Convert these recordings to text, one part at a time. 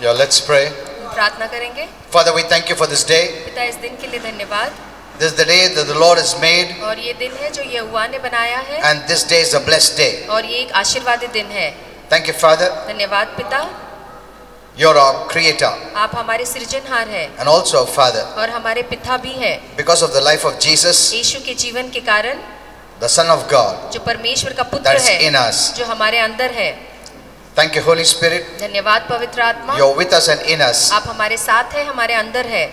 Yeah, let's pray. प्रार्थना करेंगे। Father, we thank you for this day. पिता, इस दिन के लिए धन्यवाद। This is the day that the Lord has made, और ये दिन है जो यहोवा ने बनाया है, and this day is a blessed day. और ये एक आशीर्वादित दिन है। Thank you, Father. धन्यवाद पिता, You're our creator आप हमारे सृजनहार है and also our Father. और हमारे पिता भी है। Because of the life of Jesus, यीशु के जीवन के कारण, the Son of God, जो परमेश्वर का पुत्र that is है, in us. जो हमारे अंदर है। Thank you, Holy Spirit. धन्यवाद पवित्र आत्मा, You're with us and in us. आप हमारे साथ है, हमारे अंदर है।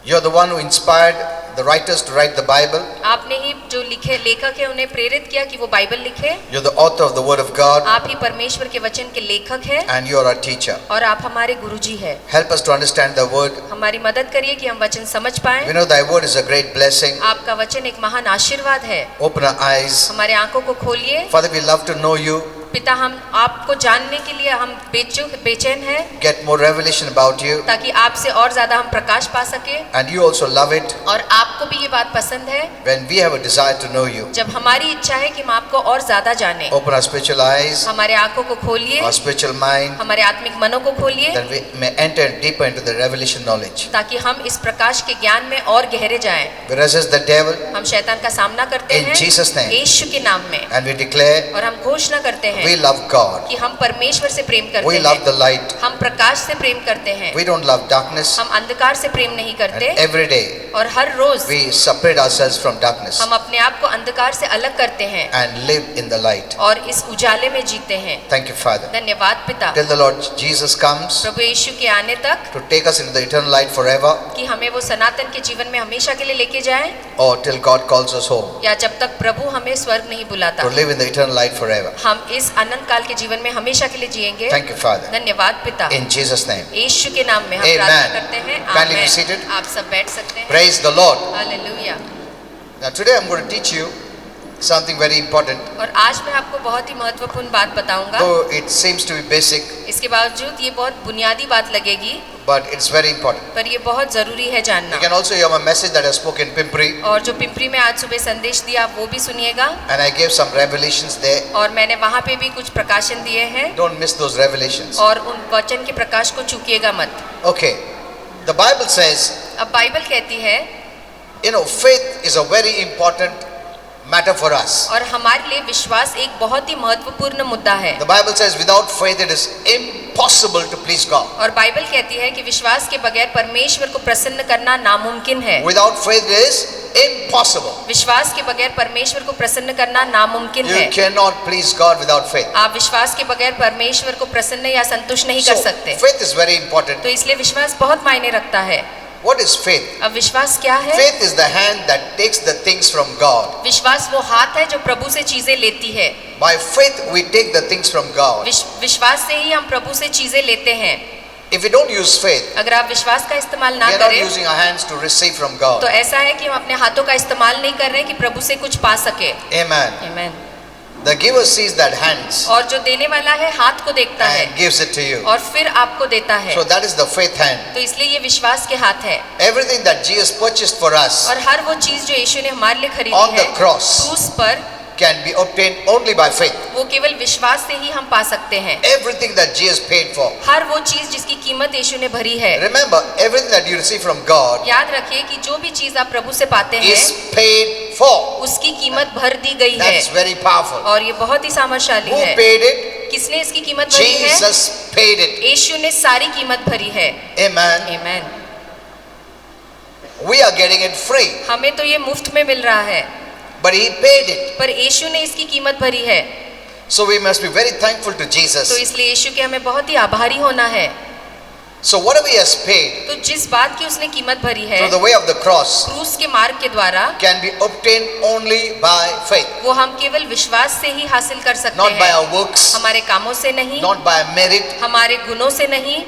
You're the one who inspired the writers to write the Bible. आपने ही जो लिखे लेखक है उन्हें प्रेरित किया कि वो बाइबल लिखे। You're the author of the Word of God, आप ही परमेश्वर के वचन के लेखक है and you're our teacher. और आप हमारे गुरुजी है। Help us to understand the Word. हमारी मदद करिए कि हम वचन समझ We पाएं। know Thy Word is a great blessing. आपका वचन एक महान आशीर्वाद है। Open our eyes. हमारे आंखों को खोलिए। Father, we love to know you. पिता, हम आपको जानने के लिए हम बेचैन हैं, Get more revelation about you. ताकि आपसे और ज्यादा हम प्रकाश पा सके। And you also love it और आपको भी ये बात पसंद है when we have a desire to know you. जब हमारी इच्छा है कि हम आपको और ज्यादा जाने। Open our spiritual eyes, हमारे आंखों को खोलिए, our spiritual mind, हमारे आत्मिक मनों को खोलिए, that we may enter deeper into the revelation knowledge. ताकि हम इस प्रकाश के ज्ञान में और गहरे जाएं। We resist the devil हम शैतान का सामना करते in हैं Jesus' name. यीशु के नाम में, And we declare और हम घोषणा करते हैं we love God. कि हम परमेश्वर से प्रेम करते We हैं। love the light. हम प्रकाश से प्रेम करते हैं। We don't love darkness. हम अंधकार से प्रेम नहीं करते। And every day और हर रोज we separate ourselves from darkness हम अपने आप को अंधकार से अलग करते हैं and live in the light. और इस उजाले में जीते हैं। Thank you, Father. धन्यवाद पिता, Till the Lord Jesus comes प्रभु यीशु के आने तक, to take us into the eternal light forever, कि हमें वो सनातन के जीवन में हमेशा के लिए लेके जाए, or till God calls us home या जब तक प्रभु हमें स्वर्ग नहीं बुलाता, to live in the eternal light forever. हम इस अनंत काल के जीवन में हमेशा के लिए जिएंगे। Thank you, Father. धन्यवाद पिता, In Jesus' name. यीशु के नाम में हम Amen. प्रार्थना करते हैं। Kindly be amen. seated. आप सब बैठ सकते हैं। Praise the Lord. Hallelujah. Now today I'm going to teach you something very important. और आज मैं आपको बहुत ही महत्वपूर्ण बात बताऊंगा। Though it seems to be basic, इसके बावजूद ये बहुत बुनियादी बात लगेगी, but it's very important. पर ये बहुत जरूरी है You जानना। can also hear my message that I spoke in Pimpri, और जो पिंपरी में आज सुबह संदेश दिया आप वो भी सुनिएगा, and I gave some revelations there. और मैंने वहाँ पे भी कुछ प्रकाशन दिए हैं, Don't miss those revelations. और उन वचन के प्रकाश को चूकिएगा मत। Okay. The Bible says, अब बाइबल कहती है, faith is a very important matter for us. और हमारे लिए विश्वास एक बहुत ही महत्वपूर्ण मुद्दा है। The Bible says without faith it is impossible to please God. और बाइबल कहती है कि विश्वास के बगैर परमेश्वर को प्रसन्न करना नामुमकिन है। Without faith it is impossible. विश्वास के बगैर परमेश्वर को प्रसन्न करना नामुमकिन You है। cannot please God without faith. आप विश्वास के बगैर परमेश्वर को प्रसन्न या संतुष्ट नहीं कर So सकते। faith is very important. तो इसलिए विश्वास बहुत मायने रखता है। What is faith? अब विश्वास क्या है? Faith is the hand that takes the things from God. विश्वास वो हाथ है जो प्रभु से चीजें लेती है। By faith we take the things from God. विश्वास से ही हम प्रभु से चीजें लेते हैं। If we don't use faith, अगर आप विश्वास का इस्तेमाल ना we are not करें, using our hands to receive from तो God. ऐसा है कि हम अपने हाथों का इस्तेमाल नहीं कर रहे कि प्रभु से कुछ पा सके। Amen. आमीन। The giver sees that hands और जो देने वाला है हाथ को देखता है and gives it to you. और फिर आपको देता है। So that is the faith hand. तो इसलिए ये विश्वास के हाथ है। Everything that Jesus purchased for us और हर वो चीज जो यीशु ने हमारे लिए on खरीदी the है cross क्रूस पर, can be obtained only by faith. वो केवल विश्वास से ही हम पा सकते हैं। Everything that Jesus paid for. हर वो चीज जिसकी कीमत यीशु ने भरी है। Remember, everything that you receive from God याद रखिए कि जो भी चीज आप प्रभु से पाते हैं is paid for. उसकी कीमत भर दी गई है। That's very powerful. और ये बहुत ही सामर्थशाली Who है। paid it? किसने इसकी कीमत भरी है? Jesus paid it. यीशु ने सारी कीमत भरी है। Amen. आमीन। We are getting it free, हमें तो ये मुफ्त में मिल रहा है, but He paid it. पर यीशु ने इसकी कीमत भरी है। So we must be very thankful to तो Jesus. इसलिए यीशु के हमें बहुत ही आभारी होना है। So whatever He has paid तो जिस बात की उसने कीमत भरी है through the way of the cross क्रूस के मार्ग के द्वारा, can be obtained only by faith, वो हम केवल विश्वास से ही हासिल कर सकते not by हैं। our works, हमारे कामों से नहीं, not by merit, हमारे गुणों से नहीं,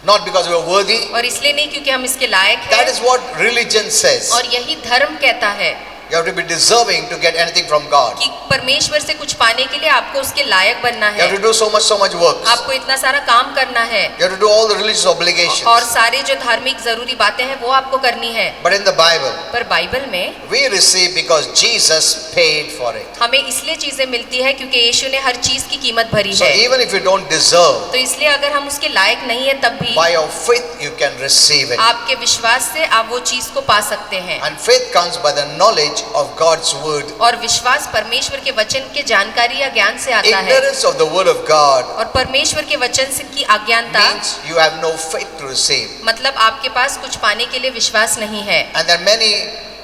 not because we are worthy. और इसलिए नहीं क्योंकि हम इसके लायक That हैं। is what religion says. और यही धर्म कहता है। You have to be deserving to get anything from God. कि परमेश्वर से कुछ पाने के लिए आपको उसके लायक बनना You have है, to do so much work. आपको इतना सारा काम करना है You have to do all the religious obligations. और सारे जो धार्मिक जरूरी बातें हैं वो आपको करनी है। But in the Bible, पर बाइबल में we receive because Jesus paid for it. हमें इसलिए चीजें मिलती है क्योंकि यीशु ने हर चीज की कीमत भरी So है। even if you don't deserve, तो इसलिए अगर हम उसके लायक नहीं है तब भी by your faith you can receive it. आपके विश्वास से आप वो चीज को पा सकते हैं। And faith comes by the knowledge of God's word. और विश्वास परमेश्वर के वचन के जानकारी या ज्ञान से आता है। Ignorance of the word of God और परमेश्वर के वचन से की अज्ञानता means you have no faith to receive. मतलब आपके पास कुछ पाने के लिए विश्वास नहीं है। And there are many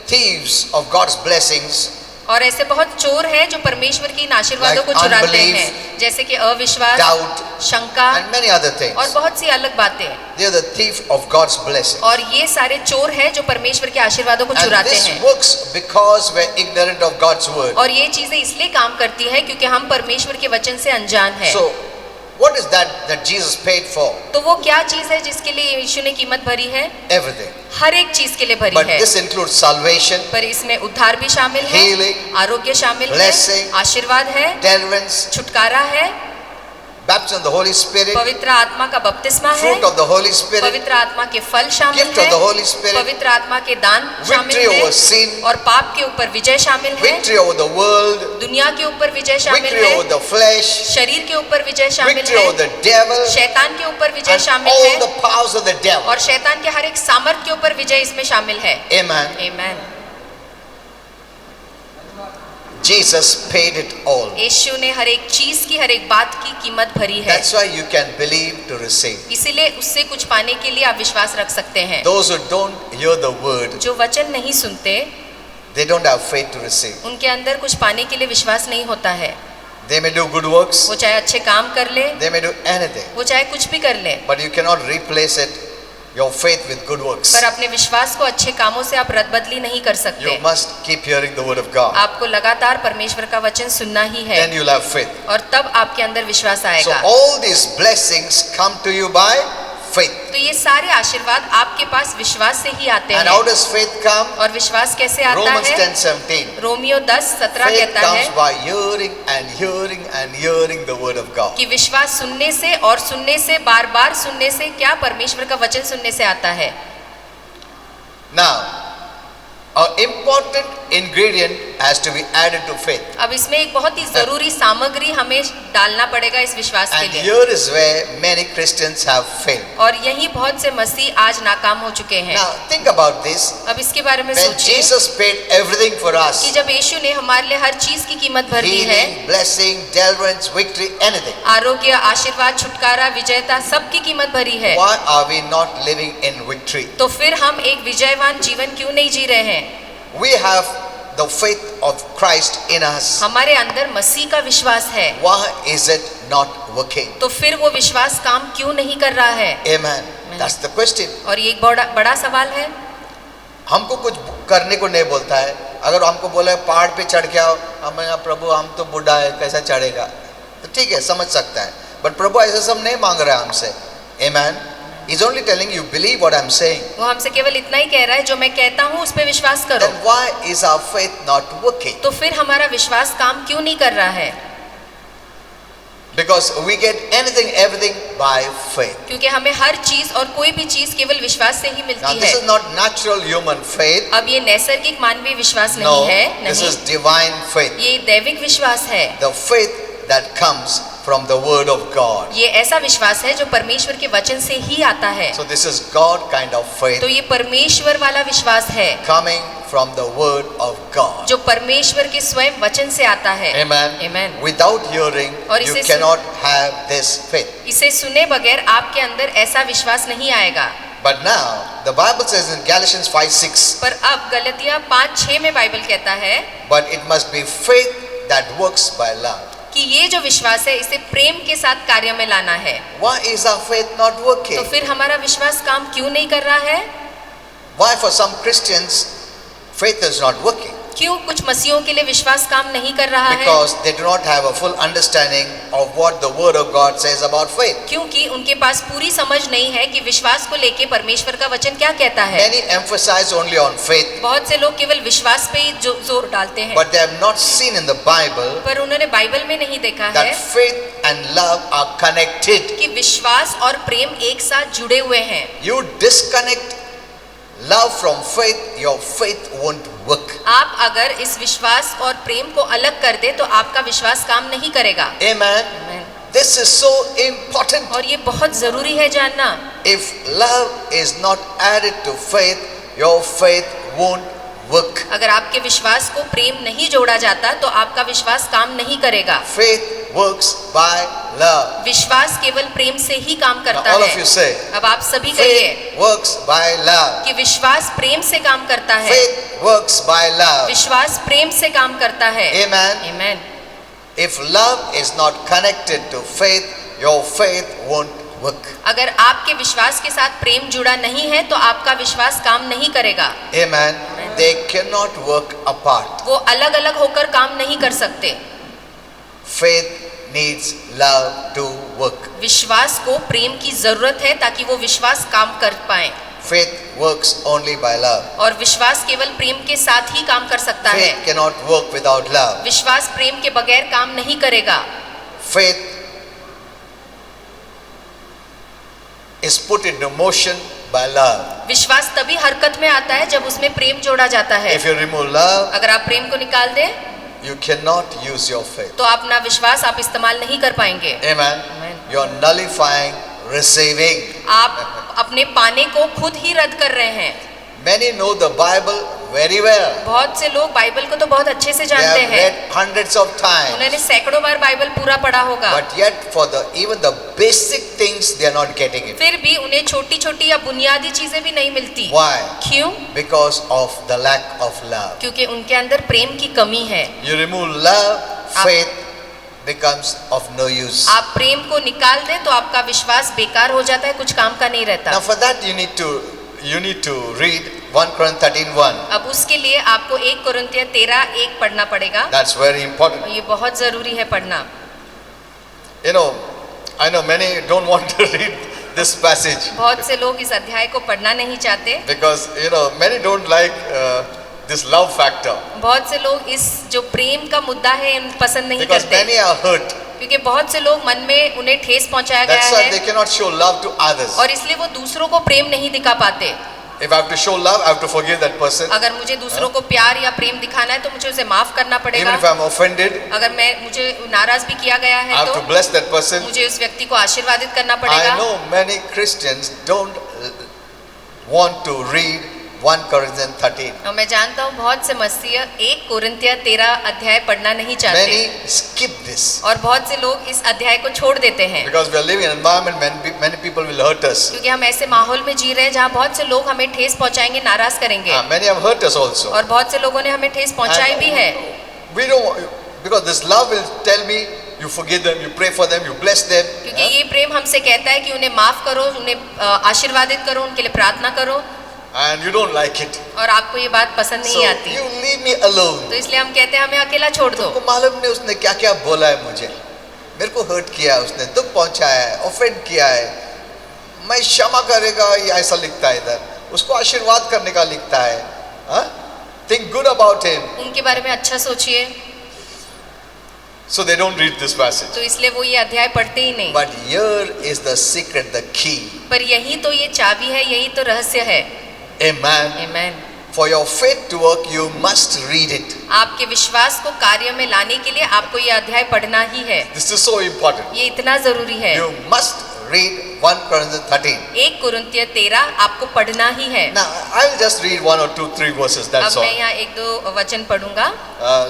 thieves of God's blessings, और ऐसे बहुत चोर हैं जो परमेश्वर के इन आशीर्वादों Like को चुराते unbelief, हैं, जैसे कि अविश्वास, doubt, शंका and many other things. और बहुत सी अलग बातें। They are the thief of God's blessing. और ये सारे चोर हैं जो परमेश्वर के आशीर्वादों को And चुराते this हैं। works because we're ignorant of God's word. और ये चीजें इसलिए काम करती है क्योंकि हम परमेश्वर के वचन से अनजान हैं। So, what is that Jesus paid for? तो वो क्या चीज है जिसके लिए यीशु ने कीमत भरी है? Everything. हर एक चीज के लिए भरी But है। this includes salvation, पर इसमें उद्धार भी शामिल है, healing, आरोग्य शामिल है, blessing, आशीर्वाद है, deliverance, छुटकारा है, baptism of the Holy Spirit, पवित्र आत्मा का बपतिस्मा है, fruit of the Holy Spirit, पवित्र आत्मा के फल शामिल gift है, of the Holy Spirit, पवित्र आत्मा के दान शामिल victory over है sin, और पाप के ऊपर विजय शामिल है, victory over the world, दुनिया के ऊपर विजय शामिल victory over है, the flesh, शरीर के ऊपर विजय शामिल victory over है, the devil, शैतान के ऊपर विजय and शामिल all है the powers of the devil. और शैतान के हर एक सामर्थ के ऊपर विजय इसमें शामिल है। Amen. आमीन। Jesus paid it all. यीशु ने हर एक चीज की, हर एक बात की कीमत भरी है। That's why you can believe to receive. इसीलिए उससे कुछ पाने के लिए आप विश्वास रख सकते हैं। Those who don't hear the word, जो वचन नहीं सुनते they don't have faith to receive. उनके अंदर कुछ पाने के लिए विश्वास नहीं होता है। They may do good works, वो चाहे अच्छे काम कर ले, they may do anything, वो चाहे कुछ भी कर ले, but you cannot replace it, your faith, with good works. पर अपने विश्वास को अच्छे कामों से आप रद्द बदली नहीं कर सकते। You must keep hearing the word of God. आपको लगातार परमेश्वर का वचन सुनना ही है Then you'll have faith. और तब आपके अंदर विश्वास So आएगा। all these blessings come to you by faith. तो ये सारे आशीर्वाद आपके पास विश्वास से ही आते And हैं। how does faith come? और विश्वास कैसे आता Romans है? 10:17. रोमियो 10:17 Faith कहता है comes by hearing and hearing and hearing the word of God. कि विश्वास सुनने से और सुनने से, बार बार सुनने से, क्या परमेश्वर का वचन सुनने से आता है। Now, an important ingredient has to be added to faith. अब इसमें एक बहुत ही जरूरी सामग्री हमें डालना पड़ेगा इस विश्वास के And लिए। here is where many Christians have failed. और यही बहुत से मसीह आज नाकाम हो चुके हैं। Now, think about this. अब इसके बारे में When सोचिए Jesus paid everything for कि us, जब यीशु ने हमारे लिए हर चीज की कीमत भर दी है, healing, blessing, deliverance, victory, anything, आरोग्य, आशीर्वाद, छुटकारा, विजयता, सबकी कीमत भरी है, why are we not living in victory? तो फिर हम एक विजयवान जीवन क्यों नहीं जी रहे हैं? We have the faith of Christ in us. हमारे अंदर मसीह का विश्वास है, Why is it not working? तो फिर वो विश्वास काम क्यों नहीं कर रहा है? Amen. That's the question. और ये एक बड़ा बड़ा सवाल है। हमको कुछ करने को नहीं बोलता है। अगर हमको बोले पहाड़ पे चढ़ के आओ, हम प्रभु हम तो बूढ़ा है कैसा चढ़ेगा, तो ठीक है समझ सकता है, बट प्रभु ऐसा सब नहीं मांग रहा है हमसे। Amen. He's only telling you believe what I'm saying. वो हमसे केवल इतना ही कह रहा है, जो मैं कहता हूँ उस पे विश्वास करो। Then why is our faith not working? तो फिर हमारा विश्वास काम क्यों नहीं कर रहा है? Because we get anything, everything by faith. क्योंकि हमें हर चीज और कोई भी चीज केवल विश्वास से ही Now मिलती this है। is not natural human faith. अब ये नैसर्गिक मानवीय विश्वास No, नहीं है, this नहीं, is divine faith. ये दैविक विश्वास है। The faith that comes from the word of God. ये ऐसा विश्वास है जो परमेश्वर के वचन से ही आता है। So this is God kind of faith तो ये परमेश्वर वाला विश्वास है coming from the word of God. जो परमेश्वर के स्वयं वचन से आता है। Amen. Amen. Without hearing, और you इसे cannot have this faith. इसे सुने बगैर आपके अंदर ऐसा विश्वास नहीं आएगा। But now, the Bible says in Galatians 5:6, पर अब गलतियां 5:6 में बाइबल कहता है but it must be faith that works by love. कि ये जो विश्वास है इसे प्रेम के साथ कार्य में लाना है। Why is our faith not तो working? फिर हमारा विश्वास काम क्यों नहीं कर रहा है? Why for some Christians, faith is not working? क्यों कुछ मसीहों के लिए विश्वास काम नहीं कर रहा है? Because they do not have a full understanding of what the word of God says about faith. क्योंकि उनके पास पूरी समझ नहीं है कि विश्वास को लेके परमेश्वर का वचन क्या कहता है। Many emphasize only on faith, बहुत से लोग केवल विश्वास पे ही जोर डालते हैं, but they have not seen in the Bible पर उन्होंने बाइबल में नहीं देखा that है faith and love are connected. कि विश्वास और प्रेम एक साथ जुड़े हुए हैं। You disconnect love from faith, your faith won't work. आप अगर इस विश्वास और प्रेम को अलग कर दे तो आपका विश्वास काम नहीं करेगा। Amen. Amen. This is so important. और ये बहुत जरूरी है जानना। If love is not added to faith, your faith won't work. अगर आपके विश्वास को प्रेम नहीं जोड़ा जाता तो आपका विश्वास काम नहीं करेगा। Faith works by love. विश्वास केवल प्रेम से ही काम Now करता all of you है। say, अब आप सभी कहिए faith works by love. कि विश्वास प्रेम से काम करता है। Faith works by love. विश्वास प्रेम से काम करता है। Amen. Amen. If love is not connected to faith, your faith won't work. अगर आपके विश्वास के साथ प्रेम जुड़ा नहीं है तो आपका विश्वास काम नहीं करेगा। Amen. They cannot work apart. वो अलग अलग होकर काम नहीं कर सकते। Faith needs love to work. विश्वास को प्रेम की जरूरत है ताकि वो विश्वास काम कर पाए। Faith works only by love. और विश्वास केवल प्रेम के साथ ही काम कर सकता है। Faith cannot work without love. विश्वास प्रेम के बगैर काम नहीं करेगा। Faith is put into motion by love. विश्वास तभी हरकत में आता है जब उसमें प्रेम जोड़ा जाता है। If you remove love, अगर आप प्रेम को निकाल दें you cannot use your faith. तो अपना विश्वास आप इस्तेमाल नहीं कर पाएंगे। Amen. Amen. You are nullifying receiving. आप अपने पाने को खुद ही रद्द कर रहे हैं। Many know the Bible very well. बहुत से लोग बाइबल को तो बहुत अच्छे से They जानते have हैं, read hundreds of times. उन्होंने सैकड़ों बार बाइबल पूरा पढ़ा होगा, But yet for even the basic things they are not getting it. फिर भी उन्हें छोटी छोटी या बुनियादी चीजें भी नहीं मिलती। Why? क्यों? Because of the lack of love. क्योंकि उनके अंदर प्रेम की कमी है। You remove love, faith becomes of no use. आप प्रेम को निकाल दें तो आपका विश्वास बेकार हो जाता है, कुछ काम का नहीं रहता। Now for that you need to read 1 Corinthians 13:1. अब उसके लिए आपको 1 कोरिन्थियर 13:1 पढ़ना पड़ेगा। That's very important. ये बहुत जरूरी है पढ़ना। You know, I know many don't want to read this passage बहुत से लोग इस अध्याय को पढ़ना नहीं चाहते, because many don't like this love factor, बहुत से लोग इस जो प्रेम का मुद्दा है पसंद नहीं because करते, many are hurt. क्योंकि बहुत से लोग मन में उन्हें ठेस पहुंचाया गया That's why है they cannot show love to others. और इसलिए वो दूसरों को प्रेम नहीं दिखा पाते। If I have to show love, I have to forgive that person. अगर मुझे दूसरों को प्यार या प्रेम दिखाना है तो मुझे उसे माफ करना Even पड़ेगा। if I am offended, अगर मुझे नाराज भी किया गया I है have तो to bless that person. मुझे उस व्यक्ति को आशीर्वादित करना I पड़ेगा। know many Christians don't want to read 1 Corinthians 13. और मैं जानता हूँ बहुत से मसीह 1 कोरिन्थियर 13 अध्याय पढ़ना नहीं चाहते Many skip this और बहुत से लोग इस अध्याय को छोड़ देते हैं, because we are living in an environment many people will hurt us. क्योंकि हम ऐसे माहौल में जी रहे हैं जहाँ बहुत से लोग हमें ठेस पहुंचाएंगे, नाराज करेंगे, Many have hurt us also. और बहुत से लोगों ने हमें ठेस पहुंचाई भी है। We don't, because this love will tell me you forgive them, you pray for them, you bless them. क्योंकि ये प्रेम हमसे कहता है कि उन्हें माफ करो, उन्हें आशीर्वादित करो, उनके लिए प्रार्थना करो, And you don't like it. और आपको ये बात पसंद So नहीं आती, you leave me alone. तो इसलिए हम कहते हैं हमें अकेला छोड़ दो। तुमको मालूम नहीं उसने क्या क्या बोला है मुझे, मेरे को हर्ट किया है, उसने दुख पहुंचाया है, ऑफेंड किया है, मैं क्षमा करेगा, ये ऐसा लिखता है इधर, उसको आशीर्वाद करने का लिखता है। थिंक गुड अबाउट हिम, उनके बारे में अच्छा सोचिए, so they don't read this passage. तो इसलिए वो ये अध्याय पढ़ते ही नहीं। But here is the secret, the key. पर यही तो ये चाबी है, यही तो रहस्य है। Amen. आमीन। For your faith to work, you must read it. आपके विश्वास को कार्य में लाने के लिए आपको ये अध्याय पढ़ना ही है। This is so important. ये इतना जरूरी है। You must read 1 Corinthians 13. 1 कोरिन्थियर 13 आपको पढ़ना ही है। Now, I'll just read 1 or 2, 3 verses, that's अब all. मैं यहाँ 1-2 वचन पढ़ूंगा,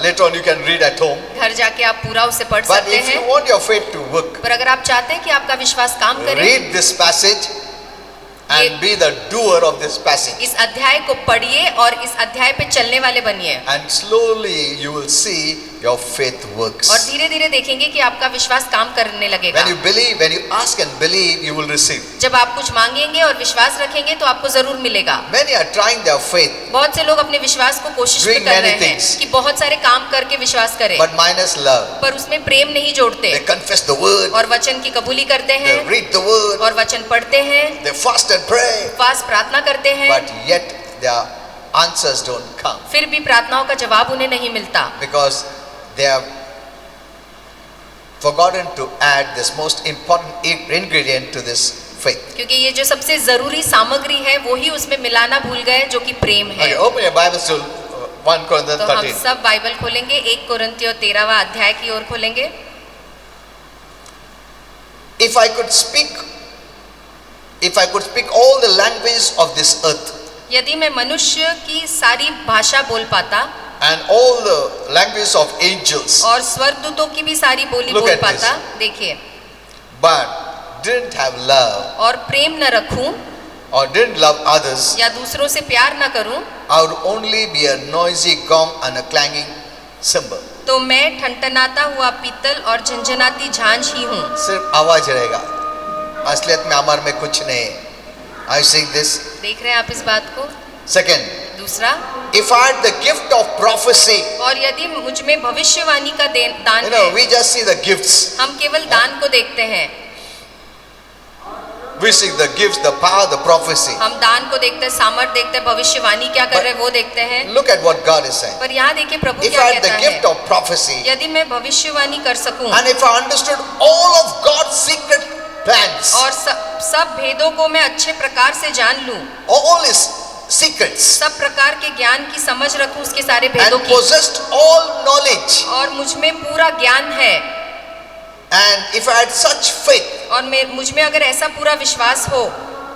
Later on you can read at home. घर जाके आप पूरा उसे पढ़ But सकते if you हैं। want your faith to work, पर अगर आप चाहते हैं कि आपका विश्वास काम करे, read this passage and be the doer of this passage. इस अध्याय को पढ़िए और इस अध्याय पे चलने वाले बनिए, And slowly you will see your faith works. और धीरे धीरे देखेंगे कि आपका विश्वास काम करने लगेगा। When you believe, when you ask and believe, you will receive. जब आप कुछ मांगेंगे और विश्वास रखेंगे तो आपको जरूर मिलेगा। Many are trying their faith, बहुत से लोग अपने विश्वास को कोशिश भी Doing कर many रहे हैं things. कि बहुत सारे काम करके विश्वास करें, but minus love. पर उसमें प्रेम नहीं जोड़ते। They confess the word, और वचन की कबूली करते they हैं read the word, और वचन पढ़ते हैं, they fast and pray, उपवास प्रार्थना करते हैं, but yet their answers don't come फिर भी प्रार्थनाओं का जवाब उन्हें नहीं मिलता, because they have forgotten to add this most important ingredient to this faith. क्योंकि ये जो सबसे जरूरी सामग्री है वो ही उसमें मिलाना भूल गए, जो कि प्रेम है। Okay, open your Bibles to 1 Corinthians तो हम 13. सब बाइबल खोलेंगे, 1 कोरिन्थियों 13वां अध्याय की ओर खोलेंगे। If I could speak all the languages of this earth यदि मैं मनुष्य की सारी भाषा बोल पाता and all the languages of angels, और स्वर्गदूतों की भी सारी बोली Look बोल at पाता, देखिए, but didn't have love और प्रेम न रखूं or didn't love others, या दूसरों से प्यार न करूं, I would only be a noisy gong and a clanging cymbal. तो मैं ठनठनाता हुआ पीतल और झंझनाती झांझ ही हूँ। सिर्फ आवाज रहेगा, असलियत में हमारे में कुछ नहीं है। I sing this. देख रहे हैं आप इस बात को? Second, दूसरा, if I had the gift of prophecy, और यदि मुझ में भविष्यवाणी का दान है, we just see the gifts. हम केवल दान को देखते हैं, We see the gifts, the power, the prophecy. हम दान को देखते हैं, सामर्थ देखते हैं, भविष्यवाणी क्या कर रहे हैं वो देखते हैं। Look at what God is saying. पर यहाँ देखिए प्रभु If क्या I had the कहता gift है, of prophecy यदि मैं भविष्यवाणी कर सकूं and if I understood all of God's secret plans, और सब भेदों को मैं अच्छे प्रकार से जान लूं, all His secrets, सब प्रकार के ज्ञान की समझ रखूं, उसके सारे भेदों and की, possessed all knowledge, और मुझ में पूरा ज्ञान है, and if I had such faith और मुझ में अगर ऐसा पूरा विश्वास हो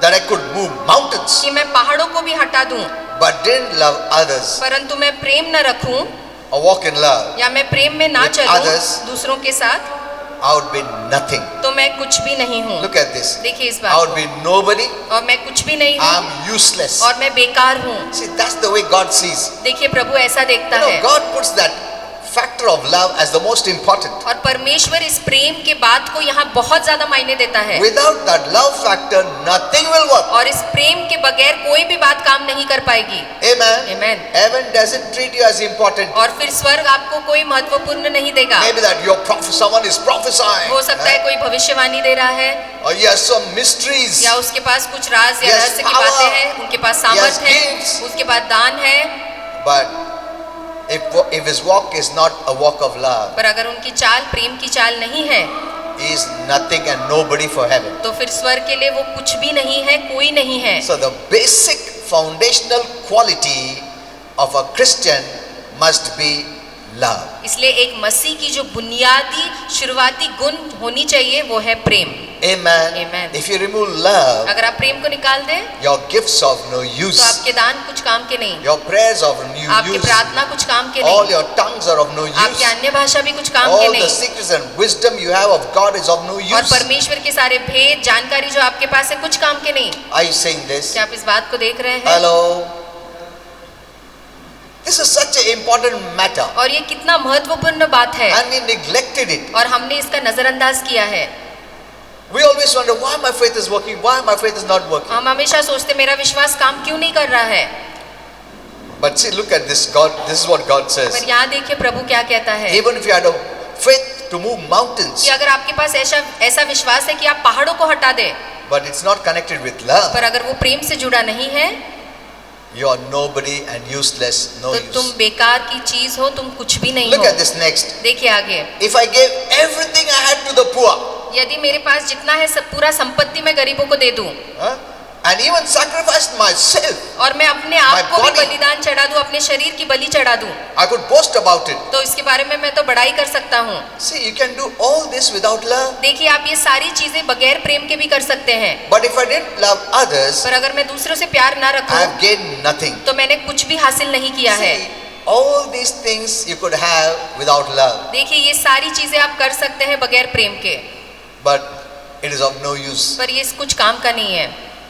that I could move mountains, कि मैं पहाड़ों को भी हटा दूं, but didn't love others परंतु मैं प्रेम न रखूं or walk in love, या मैं प्रेम में ना With चलूं others, दूसरों के साथ, I would be nothing. तो मैं कुछ भी नहीं हूँ। Look at this. देखिए इस I बात would be nobody. को, और मैं कुछ भी नहीं I'm हूँ useless. और मैं बेकार हूँ। See, that's the way God sees. देखिए प्रभु ऐसा देखता है, God puts that factor of love as the most important. और परमेश्वर इस प्रेम के बात को यहाँ बहुत ज्यादा मायने देता है, Without that love factor, nothing will work. और इस प्रेम के बगैर कोई भी बात काम नहीं कर पाएगी। Amen. Amen. Heaven doesn't treat you as important. और फिर स्वर्ग आपको कोई महत्वपूर्ण नहीं देगा। Maybe that someone is prophesying. हो सकता है कोई भविष्यवाणी दे रहा है, Or he has some mysteries. या उसके पास कुछ राज या Yes, रहस्य की power. बातें हैं, उनके पास सामर्थ Yes, है, gifts. उसके पास दान है, But if his walk is not a walk of love, पर अगर उनकी चाल प्रेम की चाल नहीं है, he is nothing and nobody for heaven. तो फिर स्वर्ग के लिए वो कुछ भी नहीं है, कोई नहीं है। So the basic foundational quality of a Christian must be love. इसलिए एक मसीह की जो बुनियादी शुरुआती गुण होनी चाहिए वो है प्रेम। Amen. Amen. If you remove love, अगर आप प्रेम को निकाल दें your gifts of no तो use, आपके दान कुछ काम के नहीं, your prayers of no आपकी use, प्रार्थना कुछ काम के all नहीं, your tongues are of no आपकी use, अन्य भाषा भी कुछ काम के all the नहीं, secrets and wisdom you have of God is of no और use. परमेश्वर के सारे भेद जानकारी जो आपके पास है कुछ काम के नहीं। Are you saying this? क्या आप इस बात को देख रहे हैं? Hello. This is such an important matter, और ये कितना महत्वपूर्ण बात है, and we neglected it. और हमने इसका नजरअंदाज किया है। We always wonder why my faith is working, why my faith is not working. हम हमेशा सोचते मेरा विश्वास काम क्यों नहीं कर रहा है, But see, look at this. This is what God says. पर यहाँ देखिए प्रभु क्या कहता है, Even if you had a faith to move mountains, कि अगर आपके पास ऐसा विश्वास है कि आप पहाड़ों को हटा दे, but it's not connected with love, पर अगर वो प्रेम से जुड़ा नहीं है, you are nobody and useless, no तो तुम use. बेकार की चीज हो, तुम कुछ भी नहीं Look हो। at this next. देखिए आगे, If I gave everything I had to the poor, यदि मेरे पास जितना है सब पूरा संपत्ति मैं गरीबों को दे दूं, and even sacrificed myself, और मैं अपने आप My को भी body. बलिदान चढ़ा दूं, अपने शरीर की बलि चढ़ा दूं, I could boast about it. तो इसके बारे में मैं तो बड़ाई कर सकता हूँ। See, you can do all this without love. देखिए आप ये सारी चीजें बगैर प्रेम के भी कर सकते हैं, But if I didn't love others, पर अगर मैं दूसरों से प्यार ना I रखूं have gained nothing. तो मैंने कुछ भी हासिल नहीं किया है। See, all these things you could have without love, देखिए ये सारी चीजें आप कर सकते हैं बगैर प्रेम के, but it is of no use. पर ये कुछ काम का नहीं है,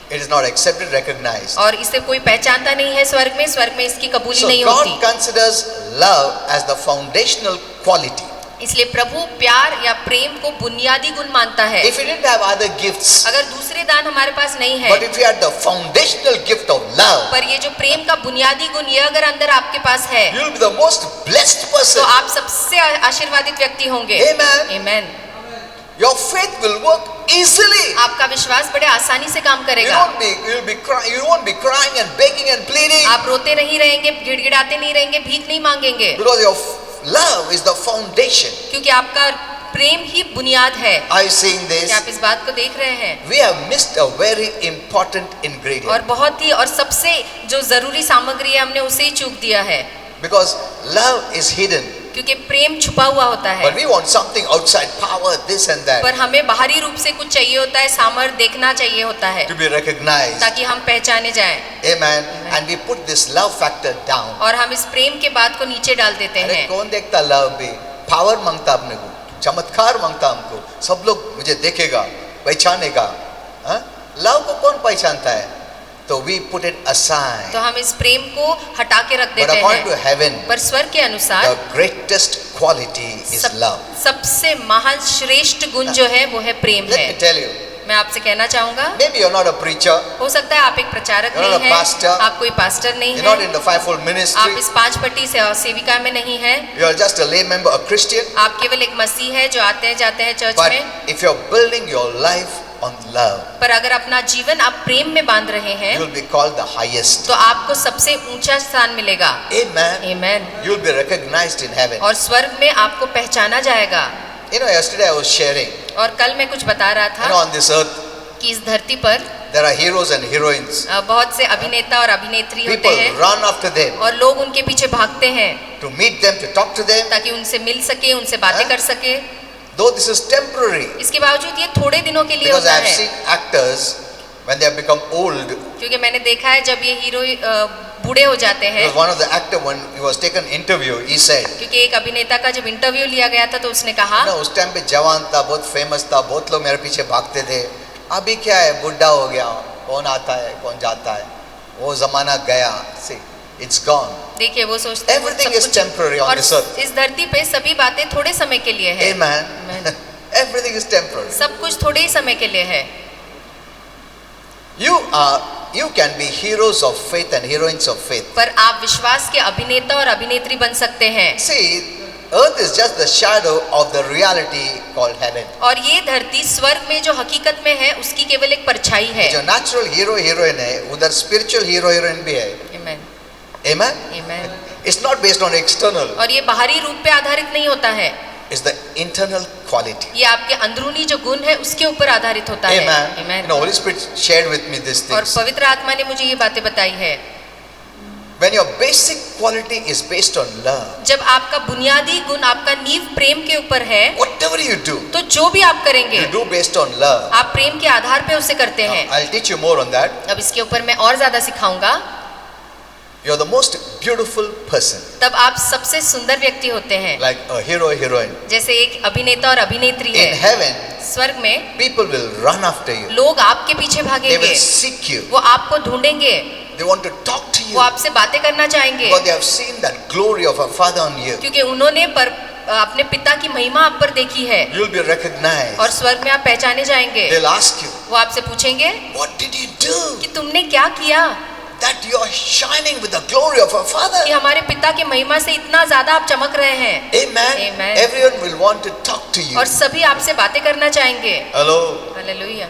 It is not accepted, recognized. और इसे कोई पहचानता नहीं है। स्वर्ग में इसकी कबूली So नहीं God होती। considers love as the foundational quality. इसलिए प्रभु प्यार या प्रेम को बुनियादी गुण मानता है। If you didn't have other gifts, अगर दूसरे दान हमारे पास नहीं है, but if you had the foundational gift of love, पर ये जो प्रेम का बुनियादी गुण ये अगर अंदर आपके पास है, you will be the most blessed तो person. आप सबसे आशीर्वादित व्यक्ति होंगे। Amen. Amen. Your faith will work easily. आपका विश्वास बड़े आसानी से काम You करेगा। won't be crying and begging and pleading, आप रोते नहीं रहेंगे, गिड़गिड़ाते नहीं रहेंगे, भीख नहीं मांगेंगे, because your love is the foundation. क्योंकि आपका प्रेम ही बुनियाद है। Are you seeing this? क्या आप इस बात को देख रहे हैं? We have missed a very important ingredient, और बहुत ही और सबसे जो जरूरी सामग्री है हमने उसे ही चूक दिया है, because love is hidden, क्योंकि प्रेम छुपा हुआ होता है। but we want something outside, power, this and that, पर हमें बाहरी रूप से कुछ चाहिए होता है, सामर्थ्य देखना चाहिए होता है, to be recognized. ताकि हम पहचाने जाएं। Amen. And we put this love factor down. और हम इस प्रेम के बात को नीचे डाल देते अरे हैं। कौन देखता लव भी? पावर मांगता अपने को, चमत्कार मांगता हमको, सब लोग मुझे देखेगा, पहचानेगा। लव को कौन पहचानता है? तो we put it aside. तो हम इस प्रेम को हटा के रख But देते according to हैं। heaven, पर स्वर्ग के अनुसार the greatest quality is love. सबसे महान श्रेष्ठ गुण जो है वो है प्रेम Let है। me tell you, मैं आपसे कहना चाहूंगा, maybe you're not a preacher, हो सकता है आप एक प्रचारक You're नहीं not a हैं, pastor. आप कोई पास्टर नहीं you're not हैं, in the fivefold आप ministry, इस 5 पट्टी से सेविका में नहीं हैं, you're just a lay member, a Christian, आप केवल एक मसीह है जो आते हैं जाते हैं चर्च but में। if you're building your life on love, पर अगर अपना जीवन आप प्रेम में बांध रहे हैं, you'll be called the highest. तो आपको सबसे ऊंचा स्थान मिलेगा। Amen. Amen. You'll be recognized in heaven. और स्वर्ग में आपको पहचाना जाएगा। You know, yesterday I was sharing, और कल मैं कुछ बता रहा you know, था on this earth, कि इस धरती पर there are heroes and heroines. बहुत से अभिनेता और अभिनेत्री होते People हैं, run after them और लोग उनके पीछे भागते हैं to meet them, to talk to them. ताकि उनसे मिल सके, उनसे बातें हाँ? कर सके। Though this is temporary, इसके बावजूद ये थोड़े दिनों के लिए because होता I have है, seen actors when they have become old. क्योंकि मैंने देखा है जब ये हीरो बूढ़े हो जाते हैं। Because one of the actor, when he was taken interview, he said, क्योंकि एक अभिनेता का जब इंटरव्यू लिया गया था तो उसने कहा, ना उस टाइम पे जवान था, बहुत फेमस था, बहुत लोग मेरे पीछे भागते थे। अभी क्या है, बुढ़ा हो गया, कौन आता है कौन जाता है, वो जमाना गया। See, it's gone. देखिए वो सोचते हैं Everything सब is कुछ- temporary on और this earth. इस धरती पे सभी बातें थोड़े समय के लिए है। Amen. Amen. Everything is temporary. सब कुछ थोड़े ही समय के लिए है। You can be heroes of faith and heroines of faith. पर आप विश्वास के अभिनेता और अभिनेत्री बन सकते हैं। See, earth is just the shadow of the reality called heaven. और ये धरती स्वर्ग में जो हकीकत में है उसकी केवल एक परछाई है। जो natural hero heroine है, उधर spiritual hero heroine भी है। Amen. Amen. Amen. It's not based on external. और ये बाहरी रूप पे आधारित नहीं होता है, It's the internal quality. ये आपके अंदरूनी जो गुण है उसके ऊपर आधारित होता है। Amen. Amen. You know, Holy Spirit shared with me these और things. पवित्र आत्मा ने मुझे ये बातें बताई है। When your basic quality is based on love, जब आपका बुनियादी गुण, आपका नींव प्रेम के ऊपर है, whatever you do, तो जो भी आप करेंगे you do based on love. आप प्रेम के आधार पे उसे करते Now, हैं। I'll teach you more on that. अब इसके ऊपर मैं और ज्यादा सिखाऊंगा। You're the most beautiful person, तब आप सबसे सुंदर व्यक्ति होते हैं, like a hero, heroine. जैसे एक अभिनेता और अभिनेत्री In है। heaven, स्वर्ग में people will run after you. लोग आपके पीछे They भागेंगे, will seek you. वो आपको ढूंढेंगे, They want to talk to वो you आपसे बातें करना चाहेंगे, because they have seen that glory of a father on you. क्योंकि उन्होंने अपने पिता की महिमा आप पर देखी है। You'll be recognized. और स्वर्ग में आप पहचाने जाएंगे। They'll ask you, वो आपसे पूछेंगे what did you do कि तुमने क्या किया that you are shining with the glory of a father? कि हमारे पिता की महिमा से इतना ज्यादा आप चमक रहे हैं। Amen. Amen. Everyone will want to talk to you. और सभी आपसे बातें करना चाहेंगे। Hello. Hallelujah.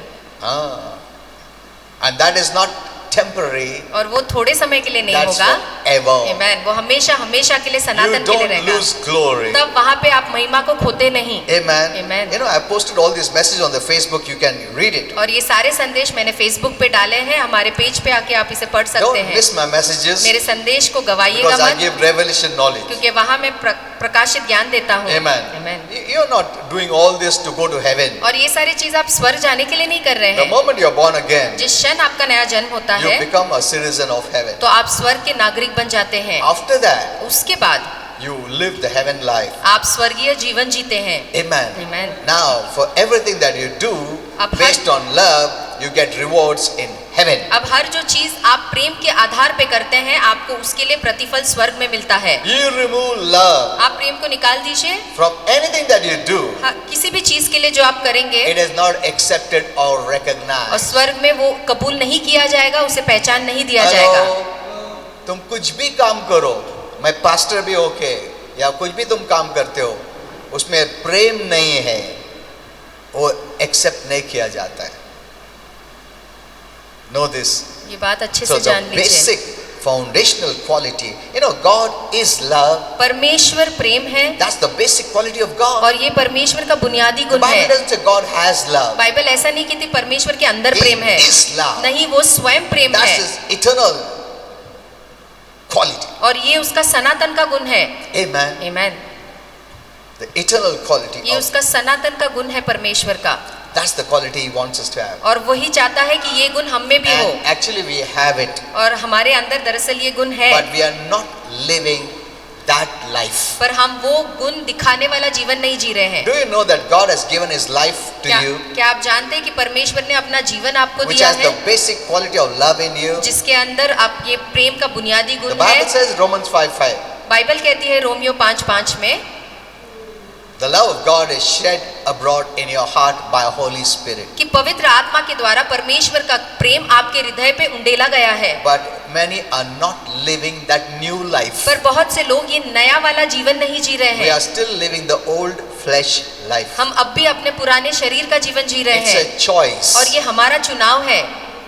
And that is not temporary. और वो थोड़े समय के लिए नहीं That's होगा। forever. आमेन। वो हमेशा हमेशा के लिए You सनातन के लिए don't रहेगा। lose glory. तब वहाँ पे आप महिमा को खोते नहीं। Amen. Amen. You know, I posted all these messages on the Facebook. You can read it. और ये सारे संदेश मैंने फेसबुक पे डाले हैं, हमारे पेज पे आके आप इसे पढ़ सकते Don't हैं। miss my messages मेरे संदेश को गवाइएगा because I मत, give revelation knowledge. क्योंकि वहाँ मैं प्रकाशित ज्ञान देता हूँ। Amen. Amen. You're not doing all this to go to heaven. और ये सारी चीज आप स्वर्ग जाने के लिए नहीं कर रहे The हैं। moment you're born again, जिस क्षण आपका नया जन्म होता you है become a citizen of heaven. तो आप स्वर्ग के नागरिक बन जाते हैं। After that, उसके बाद you live the heaven life. आप स्वर्गीय जीवन जीते हैं। Amen. Amen. Now, for everything that you do अब based on love, you get rewards in heaven. अब हर जो चीज आप प्रेम के आधार पे करते हैं आपको उसके लिए प्रतिफल स्वर्ग में मिलता है। You remove love आप प्रेम को निकाल दीजिए, from anything that you do, हाँ, किसी भी चीज के लिए जो आप करेंगे it is not accepted or और recognized. स्वर्ग में वो कबूल नहीं किया जाएगा, उसे पहचान नहीं दिया जाएगा। तुम कुछ भी काम करो, मैं पास्टर भी होके या कुछ भी तुम काम करते हो, उसमें प्रेम नहीं है, वो एक्सेप्ट नहीं किया जाता है। Know this. ये बात अच्छे So से the जान लीजिए। basic foundational quality, God is love. परमेश्वर प्रेम है That's the basic quality of God. और ये परमेश्वर का बुनियादी The गुण Bible है। doesn't say God has love. Bible ऐसा नहीं कहती परमेश्वर के अंदर He प्रेम है, is love. नहीं, वो स्वयं प्रेम That's है His eternal quality. और ये उसका सनातन का गुण है। Amen. आमीन। The eternal quality ये of उसका सनातन का गुण है परमेश्वर का, that's the quality He wants us to have. और वही चाहता है कि ये गुण हम में भी हो, And actually we have it, और हमारे अंदर दरअसल ये गुण है, but we are not living that life. पर हम वो गुण दिखाने वाला जीवन नहीं जी रहे हैं। Do you know that God has given His life to क्या, you, क्या आप जानते हैं कि परमेश्वर ने अपना जीवन आपको which दिया has the है, basic quality of love in you? जिसके अंदर आप ये प्रेम का बुनियादी The गुण Bible है। says, Romans 5:5, बाइबल कहती है रोमियो 5:5 में, the love of God is shed abroad in your heart by Holy Spirit. कि पवित्र आत्मा के द्वारा परमेश्वर का प्रेम आपके हृदय पे उंडेला गया है। But many are not living that new life. पर बहुत से लोग ये नया वाला जीवन नहीं जी रहे We हैं, are still living the old flesh life. हम अब भी अपने पुराने शरीर का जीवन जी रहे It's हैं, a choice. और ये हमारा चुनाव है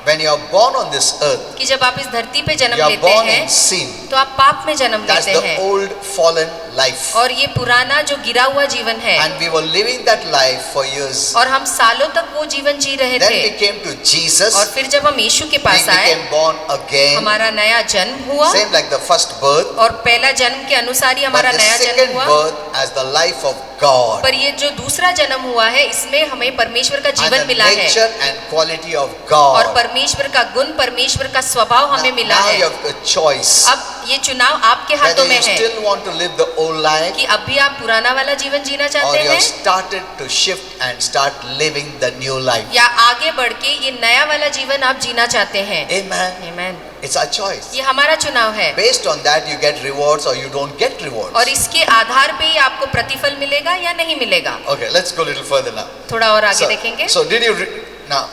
When you are born on this earth, कि जब आप इस धरती पे जन्म you are लेते born हैं in sin. तो आप पाप में जन्म That's लेते the हैं, old fallen life. और ये पुराना जो गिरा हुआ जीवन है, And we were living that life for years. और हम सालों तक वो जीवन जी रहे Then थे, we came to Jesus. और फिर जब हम यीशु के We पास आए, became born again. हमारा नया जन्म हुआ, Same like the first birth. और पहला जन्म के अनुसार ही But हमारा the नया जन्म second हुआ। birth as the life of God. पर ये जो दूसरा जन्म हुआ है, इसमें हमें परमेश्वर का And जीवन the मिला है, nature and quality of और God. परमेश्वर का गुण, परमेश्वर का स्वभाव हमें मिला Now you है। have a choice. अब ये चुनाव आपके हाथों Whether में you है still want to live the old life कि अब भी आप पुराना वाला जीवन जीना or चाहते you have हैं, started to shift and start living the new life. या आगे बढ़ के ये नया वाला जीवन आप जीना चाहते हैं। Amen. आमीन। It's our choice. ये हमारा चुनाव है, Based on that you get rewards or you don't get rewards. और इसके आधार पे ही आपको प्रतिफल मिलेगा या नहीं मिलेगा। Okay, let's go a little further now. थोड़ा और आगे देखेंगे। So did you now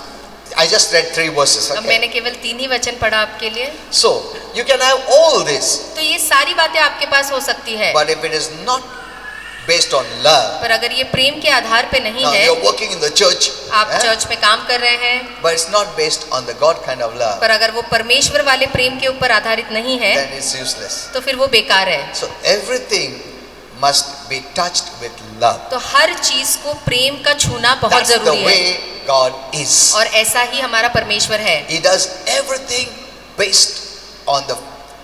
I just read 3 verses. अब Okay. मैंने केवल 3 ही वचन पढ़ा आपके लिए, So you can have all this, तो ये सारी बातें आपके पास हो सकती है, but if it is not based on love, पर अगर ये प्रेम के आधार पे नहीं now है, you're working in the church, आप चर्च में काम कर रहे हैं, but it's not based on the God kind of love, पर अगर वो परमेश्वर वाले प्रेम के ऊपर आधारित नहीं है, then it's useless. तो फिर वो बेकार है। So everything must be touched with love. तो हर चीज को प्रेम का छूना बहुत That's the जरूरी है, way God is. और ऐसा ही हमारा परमेश्वर है, He does everything based on the